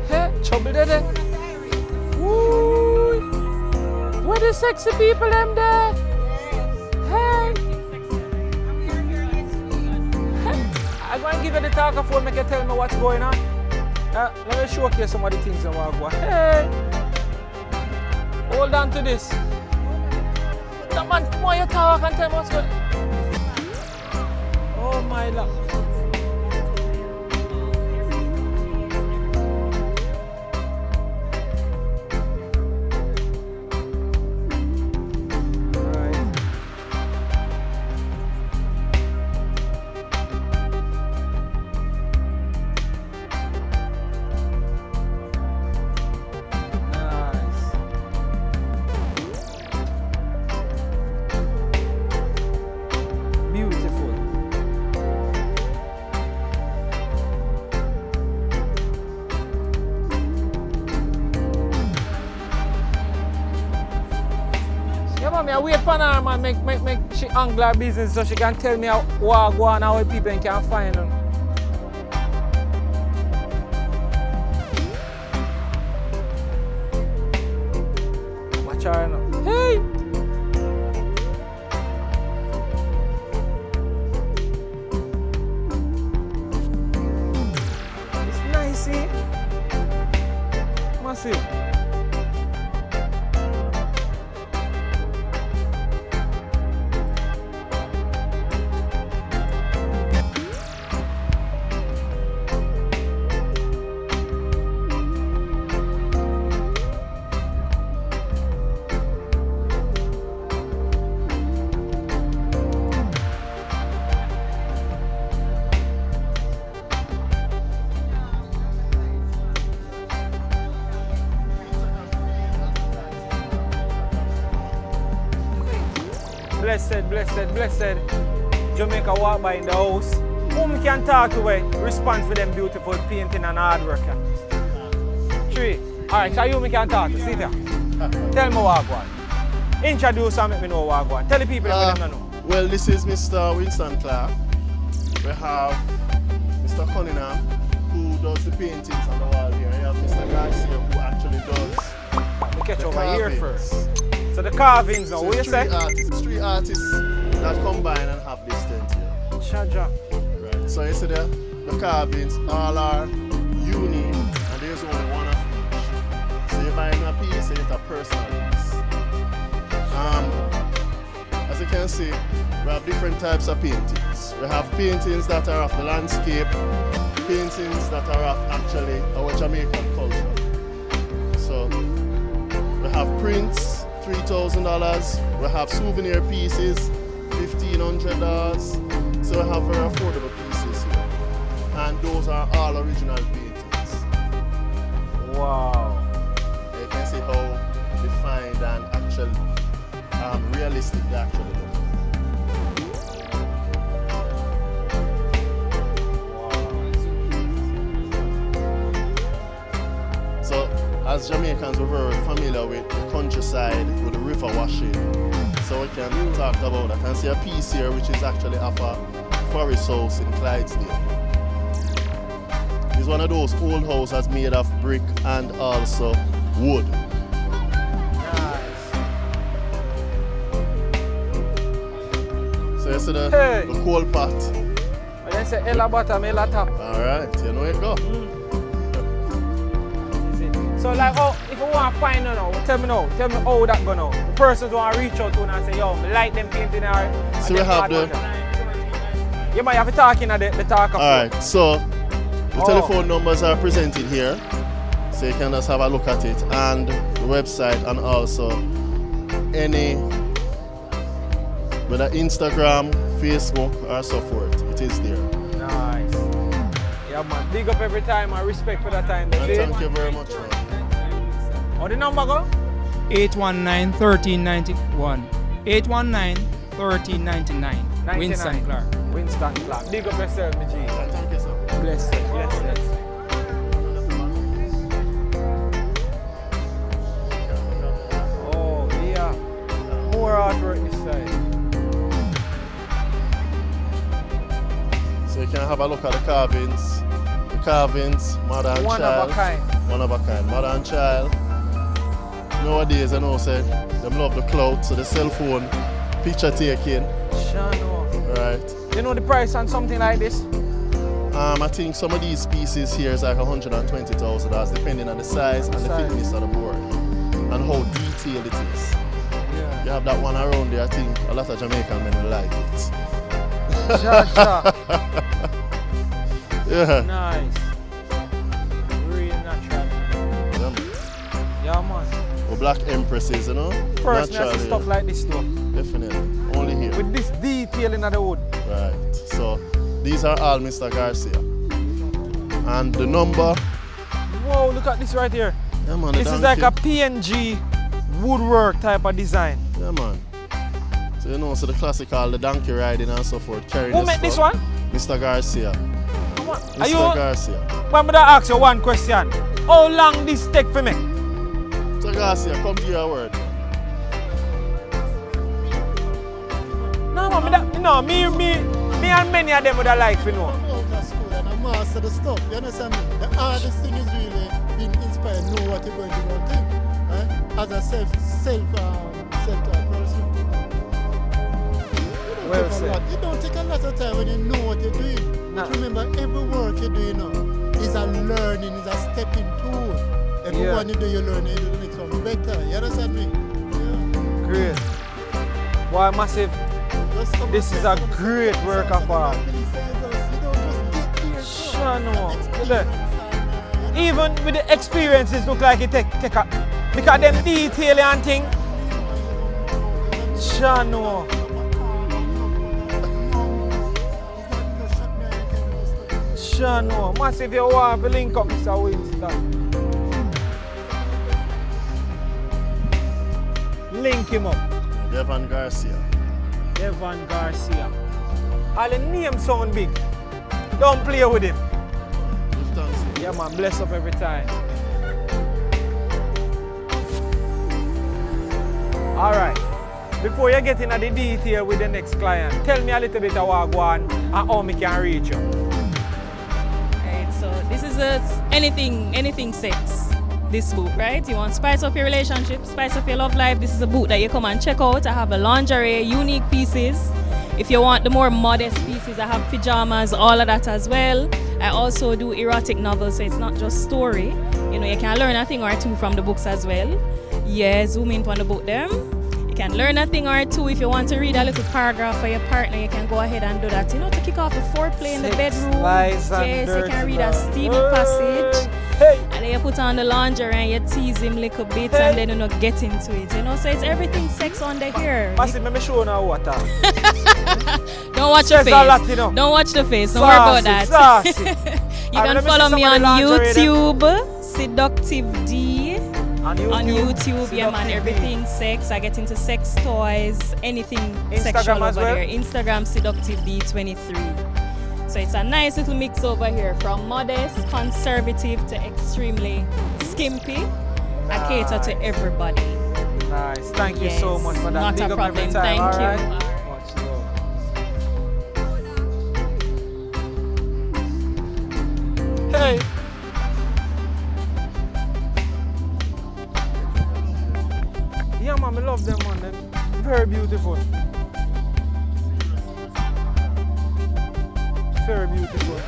Hey, trouble there. Woo! Where the sexy people them there? Hey! I'm going to give you the talkaphone, make you tell me what's going on. Let me showcase some of the things I want to go. Hey! Hold on to this. Come on, come on, you talk and tell me what's going on. Oh my lord. I wait for her, man, make she angle her business so she can tell me what go on, how people can find them. Watch her now. Hey! It's nice, see? Massive. Blessed, blessed, blessed. Jamaica walk by in the house. Whom can talk to we respond for them beautiful painting and hard work. 3. Alright, so you me can talk to. Sit here. Tell me what I want. Introduce and make me know what I want. Tell the people if they don't know. Well, this is Mr. Winston Clark. We have Mr. Cunningham, who does the paintings on the wall here. You have Mr. Garcia, who actually does We catch the over here carvings. first. So the carvings now, So what you it's say? three artists that combine and have this tent here. Shaja. Right. So you see the carvings all are unique, and there's only one of each. So you buy a piece, you get a personal piece. As you can see, we have different types of paintings. We have paintings that are of the landscape, paintings that are of actually our Jamaican culture. So we have prints, $3,000. We have souvenir pieces, $1,500. So we have very affordable pieces here. And those are all original paintings. Wow. You can see how defined and actual realistic they actually look. So, as Jamaicans, we're very familiar with the countryside, with the river washing. So we can talk about that. And see a piece here which is actually of a forest house in Clydesdale. It's one of those old houses made of brick and also wood. So you see the coal pot. And then say Ella bottom, Ella top. Alright, you know it go. So like, oh, if you want to find out now, tell me how that go now. The persons want to reach out to and say, yo, me like them painting art. So we have the... You might have to talk in the talk of. Alright, so the telephone numbers are presented here. So you can just have a look at it, and the website, and also any, whether Instagram, Facebook, or so forth, it is there. Nice. Yeah man, big up every time and respect for that time. And thank you very much, man. How the number go? 819-1391. 819-1399. Winston Clark. Winston Clark. Big up yourself, my G. Thank you, sir. Bless it, bless it. Oh, yeah. More artwork this side. So you can have a look at the carvings. The carvings, mother and One child. of a kind. One of a kind. Mother and child. Nowadays, I know, say, them love the cloud, so the cell phone picture taking. Sure no. Right. You know the price on something like this? I think some of these pieces here is like $120,000, depending on the size and the thickness of the board and how detailed it is. Yeah. You have that one around there. I think a lot of Jamaican men will like it. Yeah. Nice. Real natural. Yeah, man. Or black empresses, you know? First, natural, I see stuff like this though. Definitely. Only here. With this detailing of the wood. Right. So these are all Mr. Garcia. And the number. Whoa, look at this right here. Yeah, man, this is like a PNG woodwork type of design. Yeah, man. So you know, so the classical, the donkey riding and so forth. Who made this one? Mr. Garcia. Mr. Garcia. But I'm gonna ask you one question. How long this take for me? Mr. Garcia, come give your word. No, man, me and many of them would have liked to know. School and I master the stuff. You understand me? The hardest thing is really being inspired, know what you're going to do and think. Right? As a self-taught person. You don't take a lot of time when you know what you're doing. But remember, every work you do now is a learning, is a stepping tool. Every one you do, you learn, you do the next one better. You understand me? Yeah. Great. Why massive? This is a great work of art. Sure no. Even with the experiences look like it take a because them detail and thing. Sure no. Sure no. Massive you want to link up Mr. Winston. Link him up. Devon Garcia. Devon Garcia. All the names sound big. Don't play with him. Yeah, man, bless up every time. All right. Before you get into the detail with the next client, tell me a little bit of what go on and how me can reach you. Right, so this is anything sex. This boot, right? You want spice up your relationship, spice up your love life. This is a boot that you come and check out. I have a lingerie, unique pieces. If you want the more modest pieces, I have pajamas, all of that as well. I also do erotic novels, so it's not just story. You know, you can learn a thing or two from the books as well. Yeah, zoom in on the book them. You can learn a thing or two. If you want to read a little paragraph for your partner, you can go ahead and do that. You know, to kick off the foreplay in the bedroom. Yes, you can read a steamy passage. And then you put on the lingerie and you tease him a little bit and then you know get into it. You know, so it's everything sex under here. Massive, let me show you now what. Don't watch the face. Lot, you know. Don't watch the face. Don't worry about that. You can follow me on YouTube, Seductive D. On YouTube, yeah man, everything sex. I get into sex toys, anything Instagram sexual as over well? here. Instagram Seductive D23. So it's a nice little mix over here from modest, conservative to extremely skimpy. I cater to everybody. Nice. Thank you so much for that. Not Big a up every problem. time, Thank all you. right? Much love. Hey. Yeah, man, I love them, man. They're very beautiful. Very beautiful.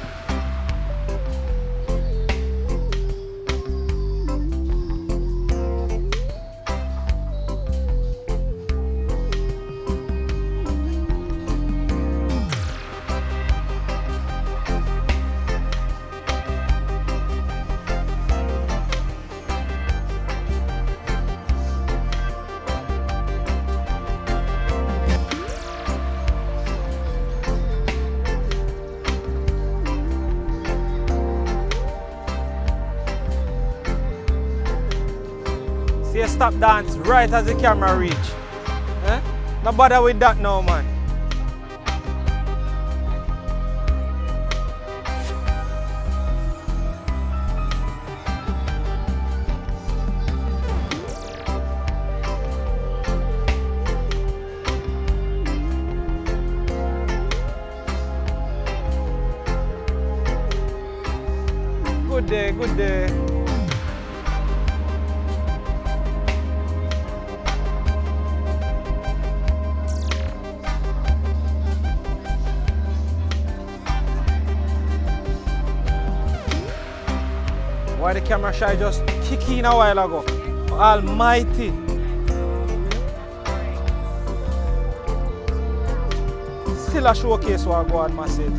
See, you stop dance right as the camera reach. Eh? No bother with that now, man. Good day, good day. Why the camera shy just kick in a while ago? Almighty. Still a showcase what I go on massive.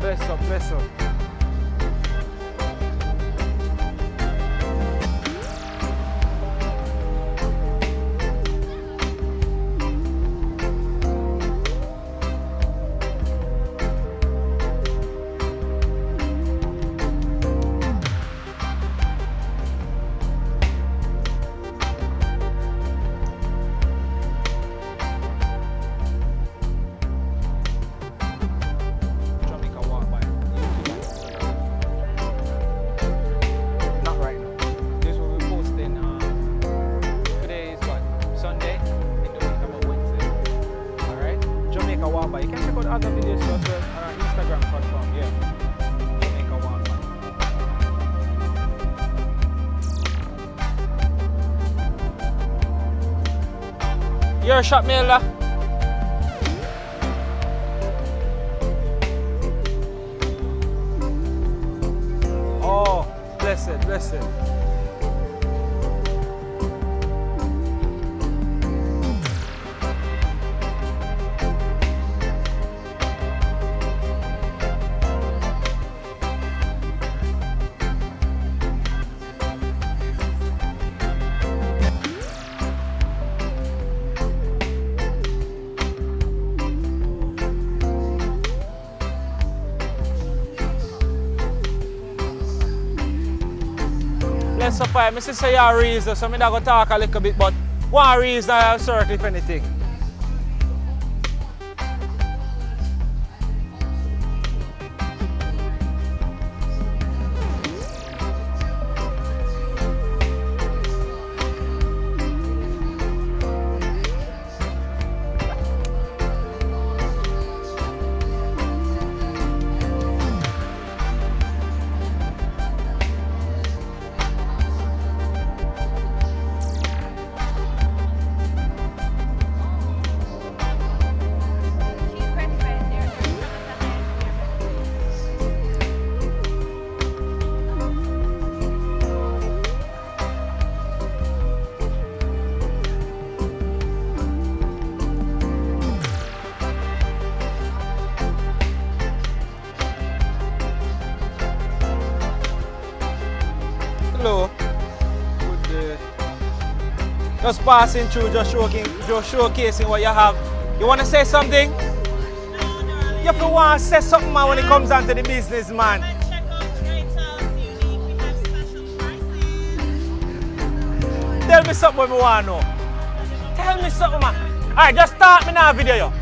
Bless up, bless up. You can check out other videos as well on our Instagram platform, yeah. Jamaica Walk. You're a shot mailer. Oh, blessed, blessed. Let's supply. I say you reason, so I'm going to talk a little bit, but one reason I'll circle if anything. Hello. Good day. Just passing through, just showcasing what you have. You want to say something? You have to want to say something, man, when it comes down to the business, man. Tell me something we want to know. Tell me something, man. Alright, just start me now video, yo.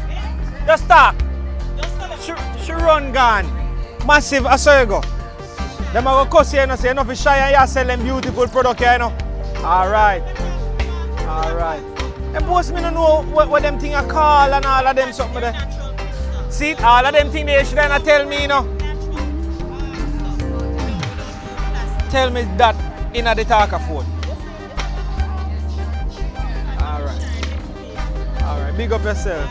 Just start. She run gone. Massive, I saw you go. Them are going to cuss you, you know, say, enough is shy and you sell them beautiful product here, you know. Alright. Alright. Them boss me don't know what them things are called and all of them something there. See, all of them things they should not tell me, you know. Tell me that in the talker phone. Alright. Alright, big up yourself.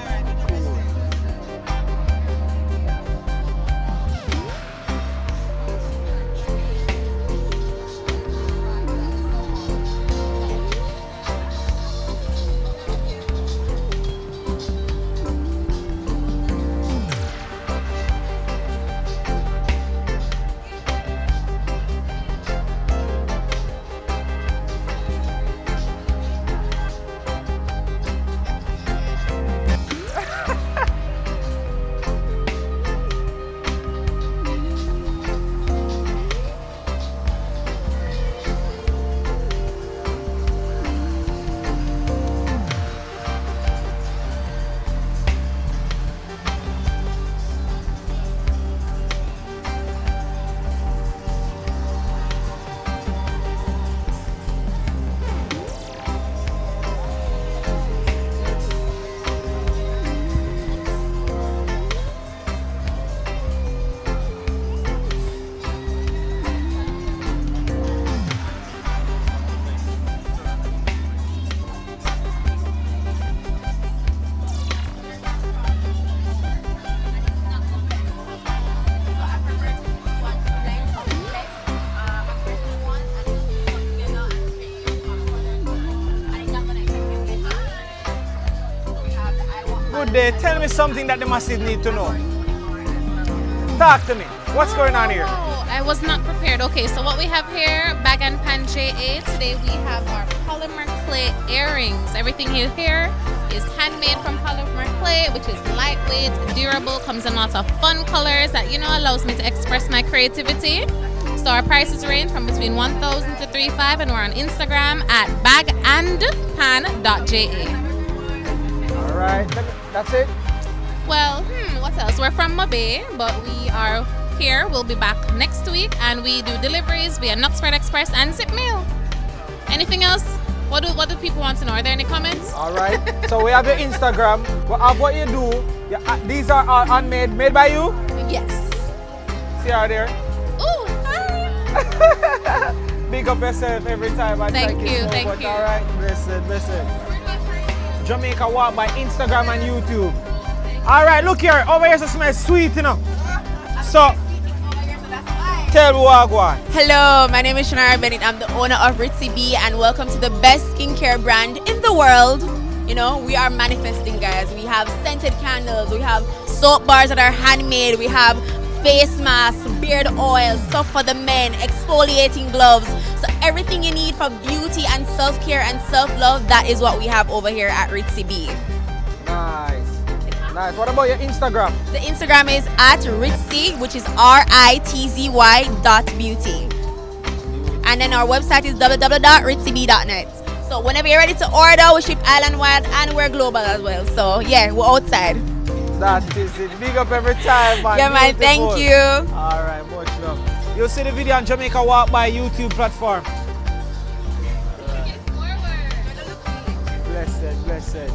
Good day. Tell me something that the masses need to know. Talk to me. What's going on here? Oh, I was not prepared. Okay, so what we have here, Bag and Pan JA. Today we have our polymer clay earrings. Everything here is handmade from polymer clay, which is lightweight, durable, comes in lots of fun colors that, you know, allows me to express my creativity. So our prices range from between 1,000 to 3,500, and we're on Instagram at bagandpan.ja. All right, that's it? Well, what else? We're from Mobay, but we are here. We'll be back next week, and we do deliveries via Knoxford Express and Zip Mail. Anything else? What do people want to know? Are there any comments? All right. So we have your Instagram. What you do? These are all handmade, made by you? Yes. See her there? Ooh, hi. Big up yourself every time. Thank you. So Thank much. you. All right. Blessed. Jamaica Walk by Instagram and YouTube. All right, look here. Over here, it smells sweet, you know. So, tell me what I want. Hello, my name is Shannara Bennett. I'm the owner of Ritzy B, and welcome to the best skincare brand in the world. You know, we are manifesting, guys. We have scented candles, we have soap bars that are handmade, we have face masks, beard oil, stuff for the men, exfoliating gloves. So everything you need for beauty and self-care and self-love, that is what we have over here at Ritzy B. Nice. What about your Instagram? The Instagram is at Ritzy, which is RITZY.beauty. And then our website is www.ritzyb.net. So whenever you're ready to order, we ship island-wide and we're global as well. So yeah, we're outside. That is it. Big up every time, man. Yeah, man. Beautiful. Thank you. All right, much love. You'll see the video on Jamaica Walk by YouTube platform. Blessed, blessed.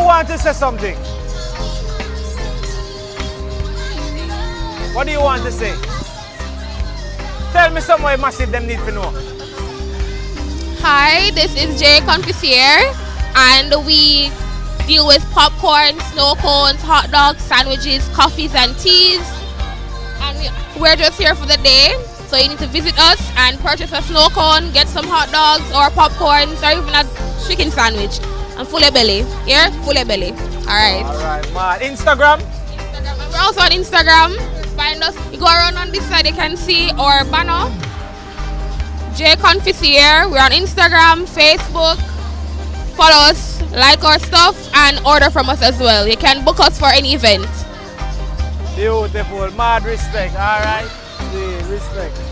Want to say something? What do you want to say? Tell me somewhere massive them need to know. Hi, this is Jay Confissier, and we deal with popcorn, snow cones, hot dogs, sandwiches, coffees and teas. And we're just here for the day, so you need to visit us and purchase a snow cone, get some hot dogs or popcorns or even a chicken sandwich. And full belly. Here, full belly. Alright. Alright, man. Instagram? We're also on Instagram. Find us. You go around on this side, you can see our banner. J Confissier. We're on Instagram, Facebook. Follow us, like our stuff, and order from us as well. You can book us for any event. Beautiful. Mad respect. Alright. Yeah, respect.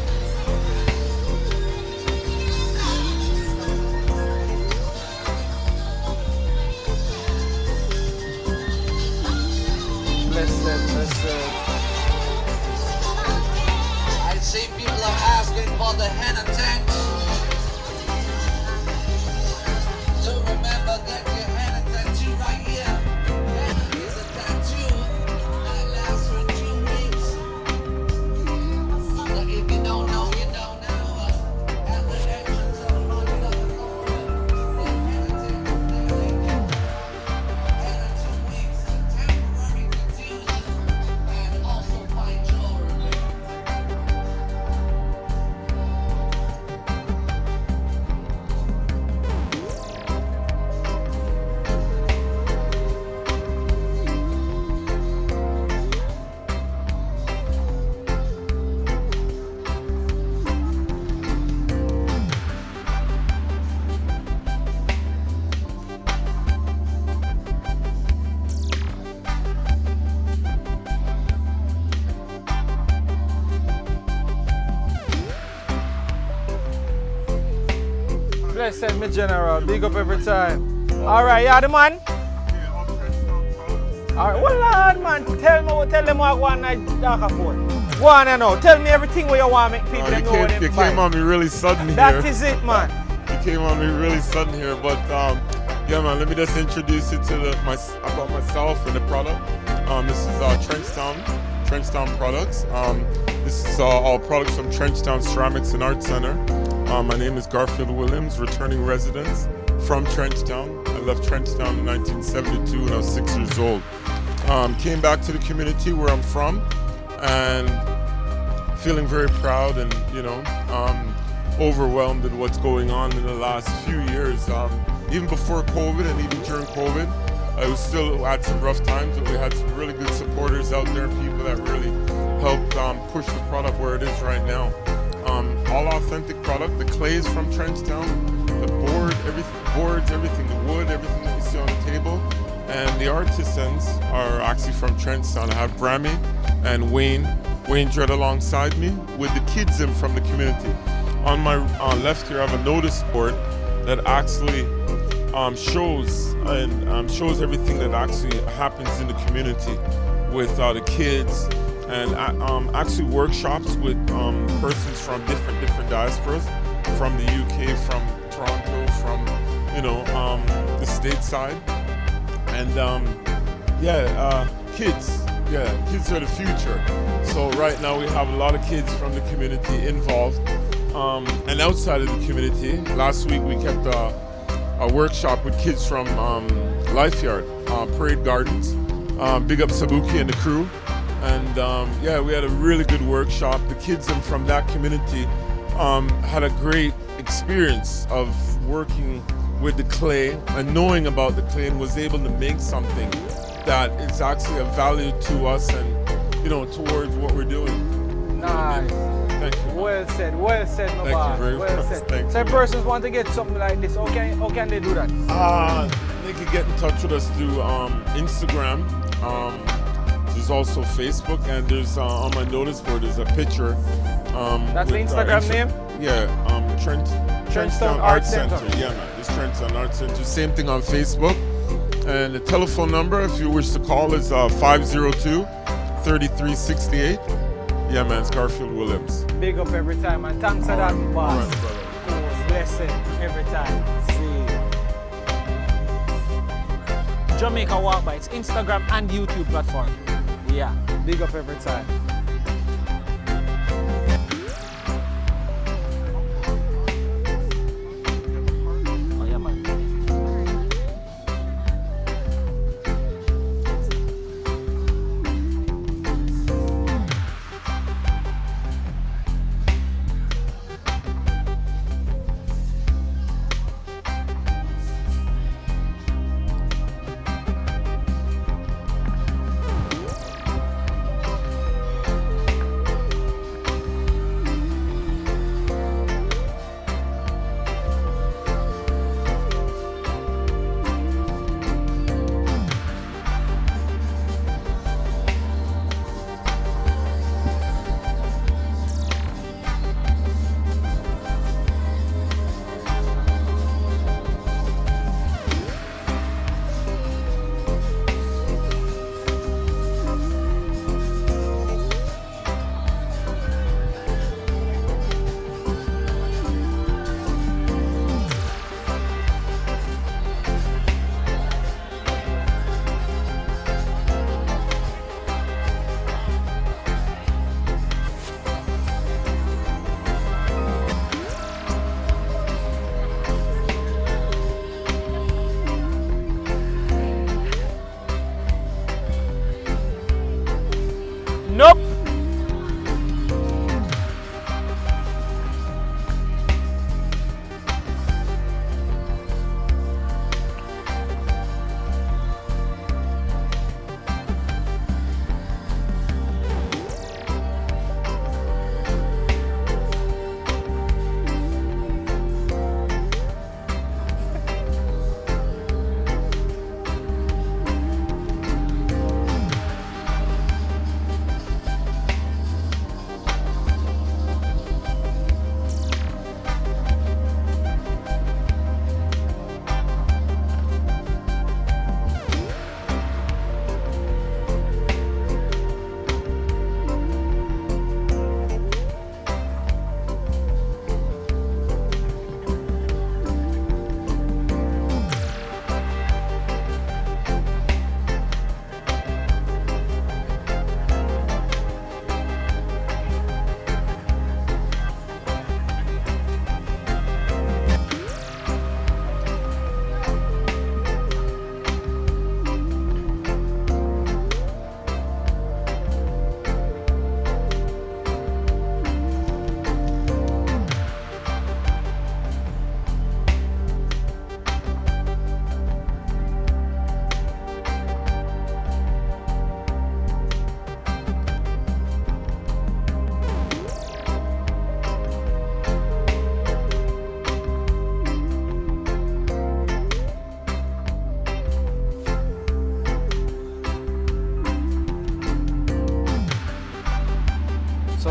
I see people are asking for the henna tent. So remember, get your henna tattoo right here. Henna is a tattoo that lasts for 2 weeks. So if you don't know, you don't know. At the entrance of the money of the Lord, the henna tent is there. Henna 2 weeks, temporary tattoos, and also fine jewelry. Blessed me general, big up every time. Alright, yeah the man? Alright, well Lord man, tell them what I want to talk about. Go on now, tell me everything what you want to make people know what You came on me really sudden here. That is it man. You came on me really sudden here, but Yeah, man, let me just introduce you to about myself and the product. This is Trenchtown Products. This is all products from Trenchtown Ceramics and Art Center. My name is Garfield Williams, returning resident from Trenchtown. I left Trenchtown in 1972 when I was 6 years old. Came back to the community where I'm from and feeling very proud and, overwhelmed at what's going on in the last few years. Even before COVID and even during COVID, I was still had some rough times, but we had some really good supporters out there, people that really helped push the product where it is right now. All authentic product, the clays from Trenchtown, the boards, everything, the wood, everything that you see on the table. And the artisans are actually from Trenchtown. I have Brammy and Wayne Dredd alongside me with the kids in from the community. On my left here, I have a notice board that actually shows everything that actually happens in the community with the kids, and actually workshops with persons from different diasporas, from the UK, from Toronto, from the stateside, and kids are the future. So right now we have a lot of kids from the community involved, and outside of the community. Last week we kept a workshop with kids from Life Yard, Parade Gardens. Big up Sabuki and the crew. And we had a really good workshop. The kids from that community had a great experience of working with the clay and knowing about the clay, and was able to make something that is actually of value to us and towards what we're doing. Nice. Thank you. Well said, my boss. Thank you very well much. said. Thank So you. if persons want to get something like this, how can they do that? They can get in touch with us through Instagram. There's also Facebook, and there's on my notice board there's a picture. That's the Instagram name? Yeah, Trenchtown Art Center. Yeah, man, it's Trenchtown Art Center. Same thing on Facebook. And the telephone number, if you wish to call, is 502-3368. Yeah, man, it's Garfield Williams. Big up every time, and thanks for that, boss. All right, brother. Blessing every time. See. Jamaica Walk By, it's Instagram and YouTube platform. Yeah, big up every time. Oh yeah, man.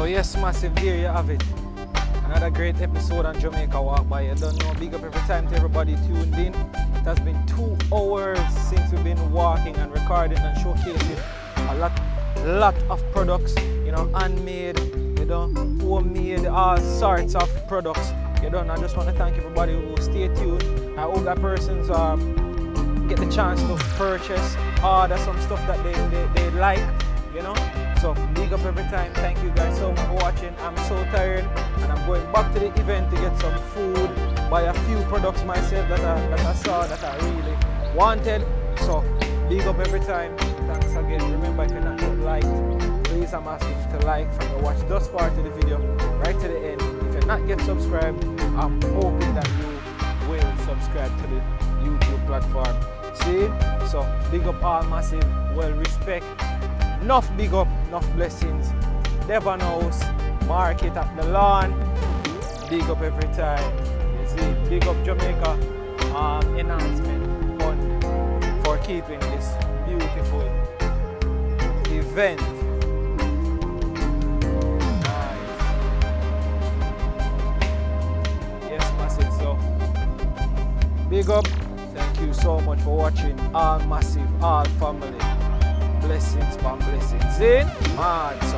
So yes, massive, there you have it. Another great episode on Jamaica Walk By. You don't know, big up every time to everybody tuned in. It has been 2 hours since we've been walking and recording and showcasing a lot of products, you know, handmade, you know, homemade, all sorts of products. You know, I just want to thank everybody who stay tuned. I hope that persons get the chance to purchase, order some stuff that they like, you know. So big up every time. Thank you guys so much for watching. I'm so tired and I'm going back to the event to get some food, buy a few products myself that I saw that I really wanted. So big up every time. Thanks again. Remember, if you're not yet liked, please, I'm asking you to like from the watch thus far to the video right to the end. If you're not yet subscribed, I'm hoping that you will subscribe to the YouTube platform. See? So big up all massive, well respect. Enough big up, enough blessings. Devon House, market at the lawn. Big up every time. You see, big up Jamaica enhancement fund for keeping this beautiful event. Nice. Yes, massive. So big up. Thank you so much for watching. All massive, all family. Blessings, blessings in. Mad, so